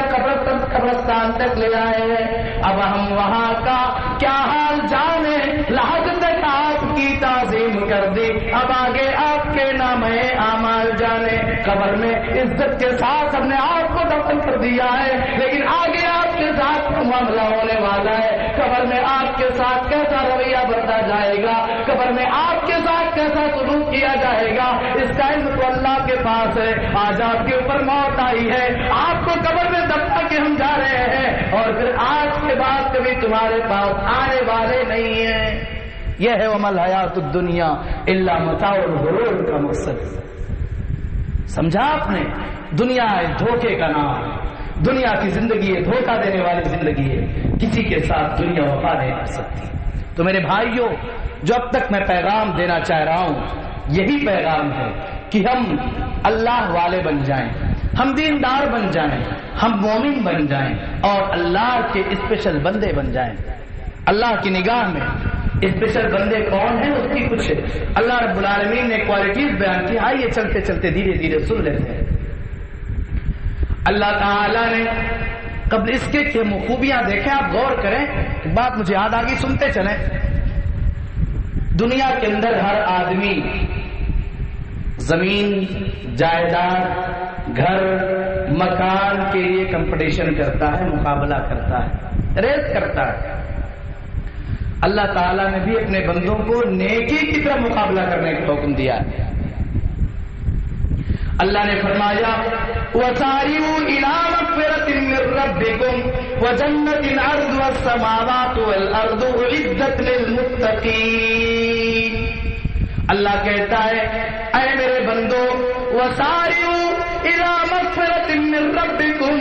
قبرستان تک لے آئے ہیں، اب ہم وہاں کا کیا حال جانے، لحد تک آپ کی تعظیم کر دی، اب آگے آپ کے نام اعمال جانے، قبر میں عزت کے ساتھ ہم نے آپ کو دفن کر دیا ہے، لیکن آگے آپ کے ساتھ معاملہ ہونے والا ہے، قبر میں آپ کے ساتھ کیسا رویہ برتا جائے گا، قبر میں آپ کے ساتھ کیسا سلوک کیا جائے گا، اس کا علم تو اللہ کے پاس ہے۔ آج آپ کے اوپر موت آئی ہے، آپ کو قبر میں دفنا کے ہم جا رہے ہیں، اور پھر آج کے بعد کبھی تمہارے پاس آنے والے نہیں ہیں۔ یہ ہے وَمَا الْحَيَاةُ الدُّنْيَا إِلَّا مَتَاعُ الْغُرُورِ کا مقصد۔ سمجھا آپ نے؟ دنیا ہے دھوکے کا نام، دنیا کی زندگی ہے دھوکہ دینے والی زندگی ہے، کسی کے ساتھ دنیا وفا نہیں کر سکتی۔ تو میرے بھائیوں، جو اب تک میں پیغام دینا چاہ رہا ہوں یہی پیغام ہے کہ ہم اللہ والے بن جائیں، ہم دیندار بن جائیں، ہم مومن بن جائیں اور اللہ کے اسپیشل بندے بن جائیں۔ اللہ کی نگاہ میں اسپیشل بندے کون ہیں، اس کی کچھ اللہ رب العالمین نے کوالٹیز بیان کی، آئیے چلتے چلتے دھیرے دھیرے سن لیتے ہیں۔ اللہ تعالی نے قبل اس کے کہ خوبیاں دیکھیں، آپ غور کریں، بات مجھے یاد آ گئی، سنتے چلیں۔ دنیا کے اندر ہر آدمی زمین، جائیداد، گھر، مکان کے لیے کمپٹیشن کرتا ہے، مقابلہ کرتا ہے، ریس کرتا ہے۔ اللہ تعالیٰ نے بھی اپنے بندوں کو نیکی کی طرف مقابلہ کرنے کا حکم دیا ہے۔ اللہ نے فرمایا وَسَارِعُوا إِلَىٰ مَغْفِرَةٍ مِّن رَّبِّكُمْ وَجَنَّةٍ عَرْضُهَا السَّمَاوَاتُ وَالْأَرْضُ أُعِدَّتْ لِلْمُتَّقِينَ۔ اللہ کہتا ہے اے میرے بندو وَسَارِعُوا إِلَىٰ مَغْفِرَةٍ مِّن رَّبِّكُمْ،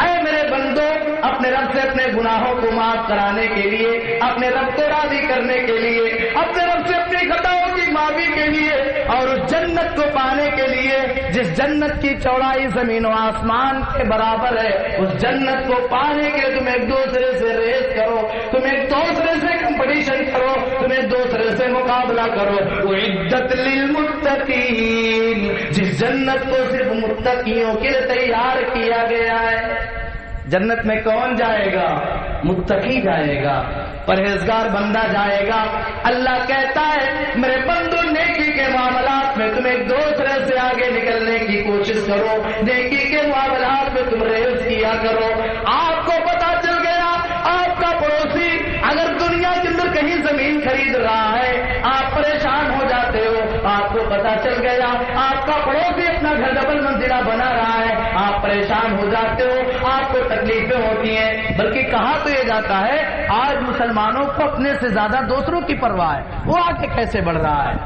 اے میرے بندو اپنے رب سے اپنے گناہوں کو معاف کرانے کے لیے، اپنے رب کو راضی کرنے کے لیے، اپنے رب سے اپنی خطاؤں کی معافی کے لیے اور اس جنت کو پانے کے لیے جس جنت کی چوڑائی زمین و آسمان کے برابر ہے، اس جنت کو پانے کے لیے تم ایک دوسرے سے ریس کرو، تم ایک دوسرے سے کمپٹیشن کرو، تم ایک دوسرے سے مقابلہ کرو۔ اعدت للمتقین، جس جنت کو صرف متقیوں کے لیے تیار کیا گیا ہے۔ جنت میں کون جائے گا؟ متقی جائے گا، پرہیزگار بندہ جائے گا۔ اللہ کہتا ہے میرے بندو نیکی کے معاملات میں تم ایک دوسرے سے آگے نکلنے کی کوشش کرو، نیکی کے معاملات میں تم ریس کیا کرو۔ آپ کو پتا چل گیا آپ کا پڑوسی اگر دنیا کے اندر کہیں زمین خرید رہا ہے آپ پریشان ہو جاتے ہو، آپ کو پتا چل گیا آپ کا پڑوسی اپنا گھر ڈبل منزلہ بنا رہا ہے آپ پریشان ہو جاتے ہو، آپ کو تکلیفیں ہوتی ہیں۔ بلکہ کہا تو یہ جاتا ہے آج مسلمانوں کو اپنے سے زیادہ دوسروں کی پرواہ ہے، وہ آگے کیسے بڑھ رہا ہے۔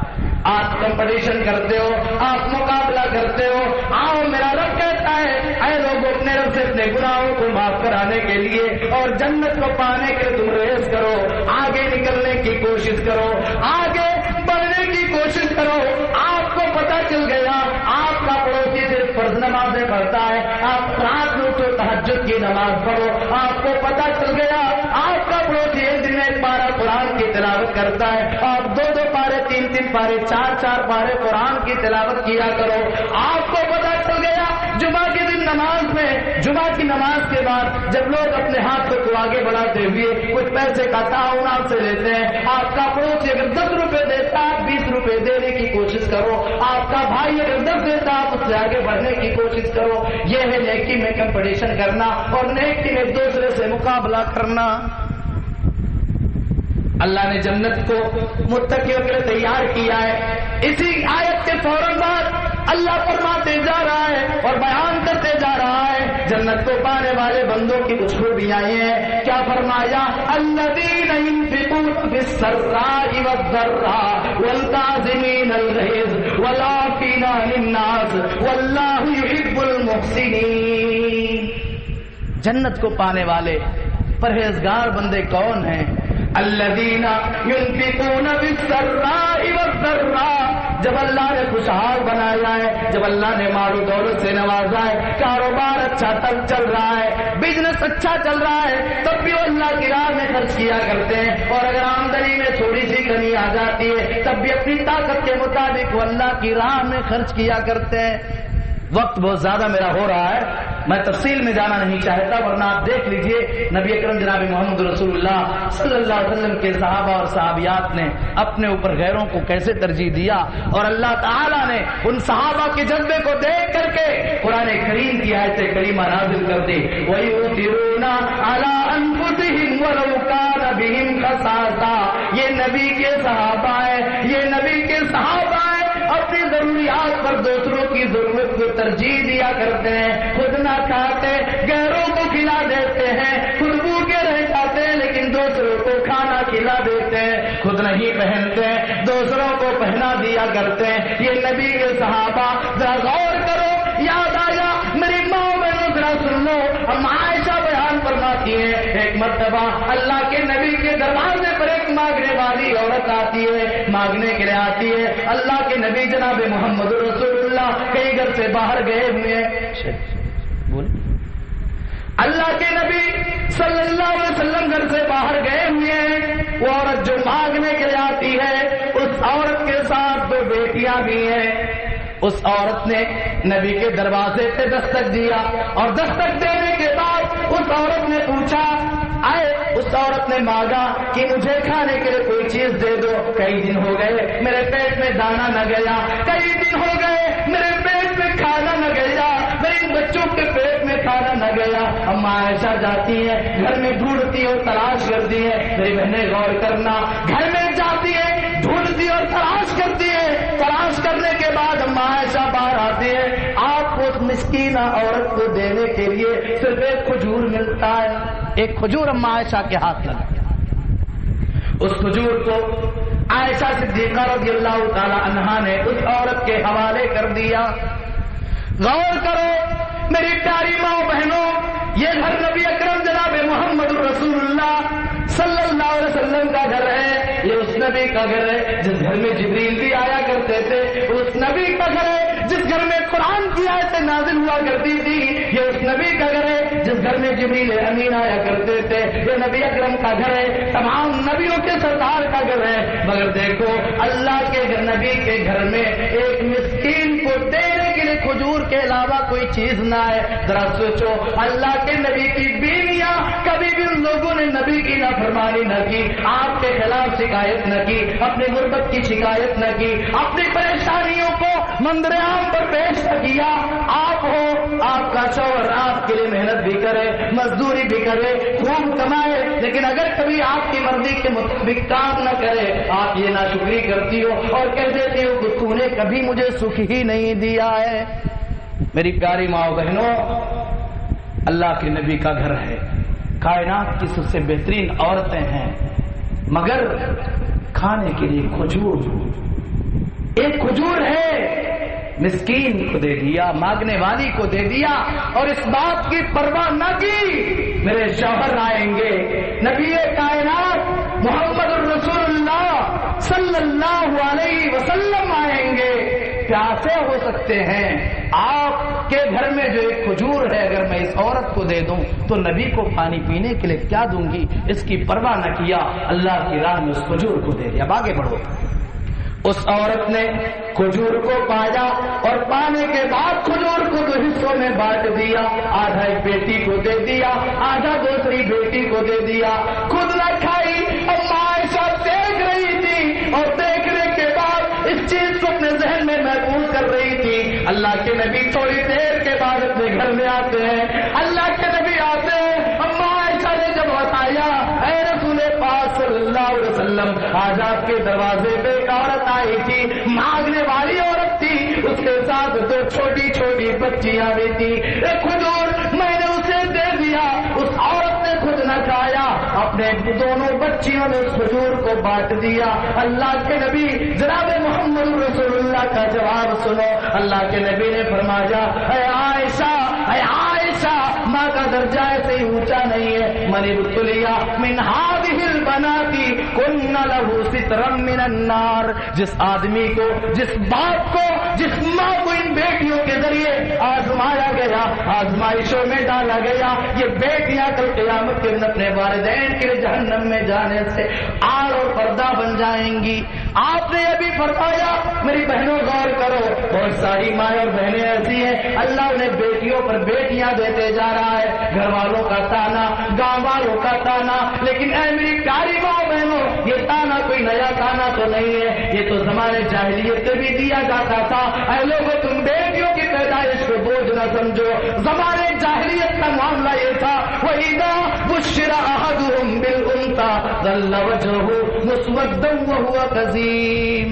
آپ کمپٹیشن کرتے ہو، آپ مقابلہ کرتے ہو۔ آؤ میرا رب کہتا ہے اے لوگوں اپنے رب سے اپنے گناہوں کو معاف کرانے کے لیے اور جنت کو پانے کے تم ریس کرو، آگے نکلنے کی کوشش کرو، آگے بڑھنے کی کوشش کرو۔ آپ کو پتا چل گیا آپ کا پڑوسی صرف فرض نمازیں پڑھتا ہے، آپ رات میں اٹھو تہجد کی نماز پڑھو۔ آپ کو پتا چل گیا آپ کا پڑوسی ایک دن میں ایک پارہ قرآن کی تلاوت کرتا ہے، آپ دو پارے، تین پارے، چار پارے قرآن کی تلاوت کیا کرو۔ آپ کو پتا چل گیا جمعہ کے دن نماز میں، جمعہ کی نماز کے بعد جب لوگ اپنے ہاتھ کو آگے بڑھاتے ہوئے کچھ پیسے کا تعاون آپ سے لیتے ہیں، آپ کا پڑوسی اگر 10 روپے دیتا آپ 20 روپے دینے کی کوشش کرو، آپ کا بھائی اگر 10 دیتا آپ اس سے آگے بڑھنے کی کوشش کرو۔ یہ ہے نیکی میں کمپٹیشن کرنا اور نیکی میں ایک دوسرے سے مقابلہ کرنا۔ اللہ نے جنت کو متقیوں کے لیے تیار کیا ہے۔ اسی آیت کے فوراً بعد اللہ فرماتے جا رہا ہے اور بیان کرتے جا رہا ہے جنت کو پانے والے بندوں کی کچھ خوبیاں ہیں۔ کیا فرمایا؟ الذین ينفقون فی السراء والضراء والکاظمین الغیظ والعافین عن الناس واللہ یحب المحسنین۔ جنت کو پانے والے پرہیزگار بندے کون ہیں؟ الذین ينفقون فی السراء والضراء، جب اللہ نے خوشحال بنایا ہے، جب اللہ نے مال و دولت سے نوازا ہے، کاروبار اچھا چل رہا ہے، بزنس اچھا چل رہا ہے، تب بھی وہ اللہ کی راہ میں خرچ کیا کرتے ہیں۔ اور اگر آمدنی میں تھوڑی سی کمی آ جاتی ہے تب بھی اپنی طاقت کے مطابق وہ اللہ کی راہ میں خرچ کیا کرتے ہیں۔ وقت بہت زیادہ میرا ہو رہا ہے، میں تفصیل میں جانا نہیں چاہتا، ورنہ آپ دیکھ لیجئے نبی اکرم جناب محمد رسول اللہ صلی اللہ علیہ وسلم کے صحابہ اور صحابیات نے اپنے اوپر غیروں کو کیسے ترجیح دیا، اور اللہ تعالیٰ نے ان صحابہ کے جذبے کو دیکھ کر کے قرآن کریم کی آیت کریمہ نازل کر دی۔ وَيُؤْثِرُونَ عَلَىٰ أَنفُسِهِمْ وَلَوْ كَانَ بِهِمْ خَصَاصَةٌ، یہ نبی کے صحابہ ہیں، یہ نبی کے صحابہ ہیں، اپنی ضروریات پر دوسروں کی ضرورت کو ترجیح دیا کرتے ہیں، خود نہ کھاتے غیروں کو کھلا دیتے ہیں، خود بھوکے رہ جاتے ہیں لیکن دوسروں کو کھانا کھلا دیتے ہیں، خود نہیں پہنتے ہیں دوسروں کو پہنا دیا کرتے ہیں۔ یہ نبی کے صحابہ، ذرا غور کرو، یاد آیا میری ماں بہنوں ذرا سن لو، ہم عائشہ بیان فرماتی ہیں ایک مرتبہ اللہ کے نبی کے دروازے پر ایک مانگنے والی عورت آتی ہے، مانگنے کے لیے آتی ہے۔ اللہ کے نبی جناب محمد رسول اللہ کئی گھر سے باہر گئے ہوئے ہیں، اللہ کے نبی صلی اللہ علیہ وسلم گھر سے باہر گئے ہوئے ہیں۔ وہ عورت جو مانگنے کے لیے آتی ہے اس عورت کے ساتھ 2 بیٹیاں بھی ہیں۔ اس عورت نے نبی کے دروازے پہ دستک دیا اور دستک دینے کے بعد اس عورت نے پوچھا، اس عورت نے مانگا کہ مجھے کھانے کے لیے کوئی چیز دے دو، کئی دن ہو گئے میرے پیٹ میں دانا نہ گیا، کئی دن ہو گئے میرے پیٹ میں کھانا نہ گیا، میرے بچوں کے پیٹ میں کھانا نہ گیا۔ اما عائشہ جاتی ہے گھر میں ڈھونڈتی اور تلاش کرتی ہے، میری بہنیں غور کرنا، گھر میں جاتی ہے ڈھونڈتی اور تلاش کرتی ہے، تلاش کرنے کے بعد اما عائشہ باہر آتی ہے، بیوینہ عورت کو دینے کے لیے صرف ایک کھجور ملتا ہے. ایک کھجور اما عائشہ کے ہاتھ لگا. اس کھجور کو عائشہ صدیقہ رضی اللہ تعالی عنہا نے اس عورت کے حوالے کر دیا. غور کرو میری پیاری ماں بہنوں، یہ گھر نبی اکرم جناب محمد رسول اللہ صلی اللہ علیہ وسلم کا گھر ہے. یہ اس نبی کا گھر ہے جس گھر میں جبریل بھی آیا کرتے تھے. اس نبی کا گھر ہے جس گھر میں قرآن کی آیتیں نازل ہوا کرتی تھی. یہ اس نبی کا گھر ہے جس گھر میں جبریل امین آیا کرتے تھے. یہ نبی اکرم کا گھر ہے، تمام نبیوں کے سردار کا گھر ہے. مگر دیکھو اللہ کے نبی کے گھر میں ایک مسکین کو دینے کے لیے کھجور کے علاوہ کوئی چیز نہ ہے. ذرا سوچو، اللہ کے نبی کی بیویاں کبھی بھی ان لوگوں نے نبی کی نافرمانی نہ کی، آپ کے خلاف شکایت نہ کی، اپنی غربت کی شکایت نہ کی، اپنی پریشانیوں کو منظر عام پر پیش نہ کیا. آپ ہو، آپ کا شوہر آپ کے لیے محنت بھی کرے، مزدوری بھی کرے، خوب کمائے، لیکن اگر کبھی آپ کی مرضی کے مطابق کام نہ کرے، آپ یہ ناشکری کرتی ہو اور کہہ دیتی ہو کہ تو نے کبھی مجھے سکھ ہی نہیں دیا ہے. میری پیاری ماں بہنوں، اللہ کے نبی کا گھر ہے، کائنات کی سب سے بہترین عورتیں ہیں، مگر کھانے کے لیے کھجور، ایک کھجور ہے، مسکین کو دے دیا، مانگنے والی کو دے دیا، اور اس بات کی پرواہ نہ کی میرے شوہر آئیں گے، نبی کائنات محمد الرسول اللہ صلی اللہ علیہ وسلم آئیں گے، پیاسے ہو سکتے ہیں. آپ کے گھر میں جو ایک کھجور ہے اگر میں اس عورت کو دے دوں تو نبی کو پانی پینے کے لیے کیا دوں گی، اس کی پرواہ نہ کیا، اللہ کی راہ میں اس کھجور کو دے دیا. اب آگے بڑھو. اس عورت نے کھجور کو پایا اور پانے کے بعد کھجور کو دو حصوں میں بانٹ دیا. آدھا ایک بیٹی کو دے دیا، آدھا دوسری بیٹی کو دے دیا. خود نہ کھائی، اما عائشہ دیکھ رہی تھی اور دیکھنے کے بعد اس چیز کو اپنے ذہن میں محفوظ کر رہی تھی. اللہ کے نبی تھوڑی دیر کے بعد اپنے گھر میں آتے ہیں. اللہ کے نبی آتے ہیں. اما عائشہ نے جب بتایا، اے رسول پاک صلی اللہ علیہ وسلم، آج آپ کے دروازے پہ ایک عورت آئی تھی، مانگنے والی عورت تھی، اس کے ساتھ دو چھوٹی چھوٹی بچیاں بھی تھی. ایک کھجور میں نے اسے دے دیا. اس عورت نے خود نہ کھایا، اپنے دونوں بچیوں نے اس کھجور کو بانٹ دیا. اللہ کے نبی جناب محمد رسول اللہ کا جواب سنو. اللہ کے نبی نے فرمایا، اے عائشہ، اے عائشہ، ماں کا درجہ ایسے ہی اونچا نہیں ہے. من ابتلیا من هذه البنات كن له سترا من النار. جس آدمی کو، جس باپ کو، جس ماں کو ان بیٹیوں کے ذریعے آزمایا گیا، آزمائشوں میں ڈالا گیا، یہ بیٹیاں کل قیامت کے دن اپنے والدین کے لیے جہنم میں جانے سے آڑ اور پردہ بن جائیں گی. آپ نے ابھی فرمایا، میری بہنوں غور کرو، بہت ساری مائیں اور بہنیں ایسی ہیں اللہ انہیں بیٹیوں پر بیٹیاں دیتے جا رہا ہے، گھر والوں کا تانا، گاؤں والوں کا تانا. لیکن اے میری پیاری ماں بہنوں، یہ تانا کوئی نیا تانا تو نہیں ہے، یہ تو زمانے جاہلیت سے بھی دیا جاتا تھا. اے لوگوں، تم بیٹیوں کی پیدائش کو بوجھ نہ سمجھو. زمانے جاہلیت کا معاملہ یہ تھا، وَإِذَا بُشِّرَ أَحَدُهُم بِالْأُنثىٰ ظَلَّ وَجْهُهُ مُسْوَدًّا وَهُوَ كَظِيمٌ.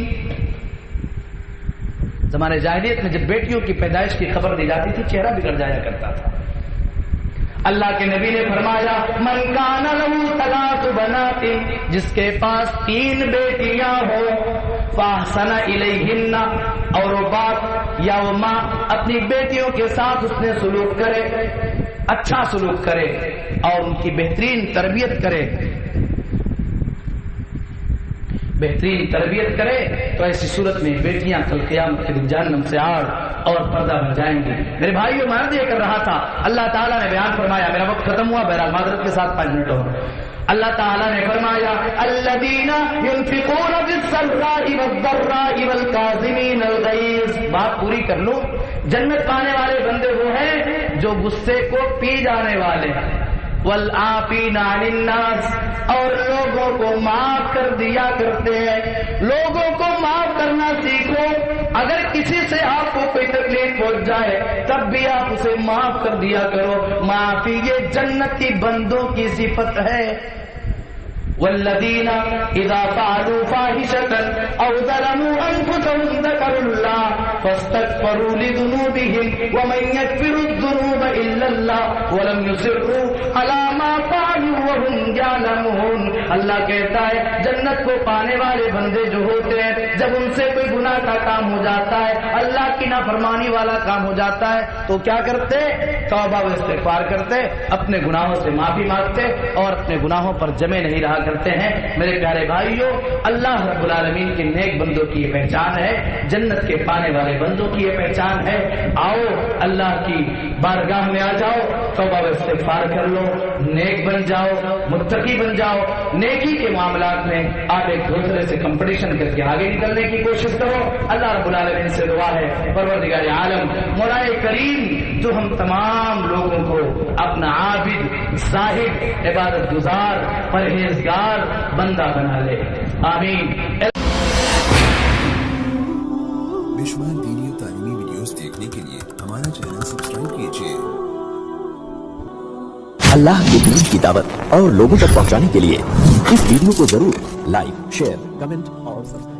زمانے جاہلیت میں جب بیٹیوں کی پیدائش کی خبر دی جاتی تھی چہرہ بگڑ جایا کرتا تھا. اللہ کے نبی نے فرمایا، من کان لہ ثلاث بنات، جس کے پاس 3 بیٹیاں ہو، فاحسن الیہن، اور وہ باپ یا وہ ماں اپنی بیٹیوں کے ساتھ اس نے سلوک کرے، اچھا سلوک کرے اور ان کی بہترین تربیت کرے، بہترین تربیت کرے، تو ایسی صورت میں بیٹیاں کل قیامت کے دن جہنم سے آڑ اور پردہ بن جائیں گے. میرے بھائیوں، میں یہ کر رہا تھا، اللہ تعالیٰ نے بیان فرمایا، میرا وقت ختم ہوا، بہرحال معذرت کے ساتھ 5 منٹ ہو. اللہ تعالیٰ نے فرمایا، الذین ينفقون بالسراء والضراء والکاظمین الغیظ. بات پوری کر لو. جنت پانے والے بندے وہ ہیں جو غصے کو پی جانے والے ہیں، والعافین عن الناس، اور لوگوں کو معاف کر دیا کرتے ہیں. لوگوں کو معاف کرنا سیکھو. اگر کسی سے آپ کو کوئی تکلیف پہنچ جائے تب بھی آپ اسے معاف کر دیا کرو. معافی یہ جنت کی بندوں کی صفت ہے. والذین اذا فعلوا فاحشة او ظلموا انفسهم ذکروا اللہ فاستغفروا لذنوبهم ومن يغفر الذنوب الا الله ولم يصروا على ما فعلوا وهم يعلمون. اللہ کہتا ہے جنت کو پانے والے بندے جو ہوتے ہیں جب ان سے کوئی گناہ کا کام ہو جاتا ہے, اللہ کی نافرمانی والا کام ہو جاتا ہے, تو کیا کرتے؟ توبہ و استغفار کرتے, اپنے گناہوں سے معافی مانگتے اور اپنے گناہوں پر جمے نہیں رہا کرتے ہیں. میرے پیارے بھائیوں, اللہ رب العالمین کے نیک بندوں کی یہ پہچان ہے, جنت کے پانے والے بندوں کی یہ پہچان ہے. آؤ اللہ کی بارگاہ میں آ جاؤ, توبہ و استغفار کر لو, نیک بن جاؤ, متقی بن جاؤ. نیکی کے معاملات میں آپ ایک دوسرے سے کمپٹیشن کر کے آگے نکلنے کی کوشش کرو. اللہ رب العالمین سے دعا ہے, پروردگار عالم مولا کریم جو ہم تمام لوگوں کو اپنا عابد, زاہد, عبادت گزار, پرہیزگار بندہ بنا لے. آمین. بشمار دینی و تعلیمی ویڈیوز دیکھنے کے لیے ہمارا چینل سبسکرائب کیجیے. اللہ کے دین کی دعوت اور لوگوں تک پہنچانے کے لیے اس ویڈیو کو ضرور لائک, شیئر, کمنٹ اور سبسکرائب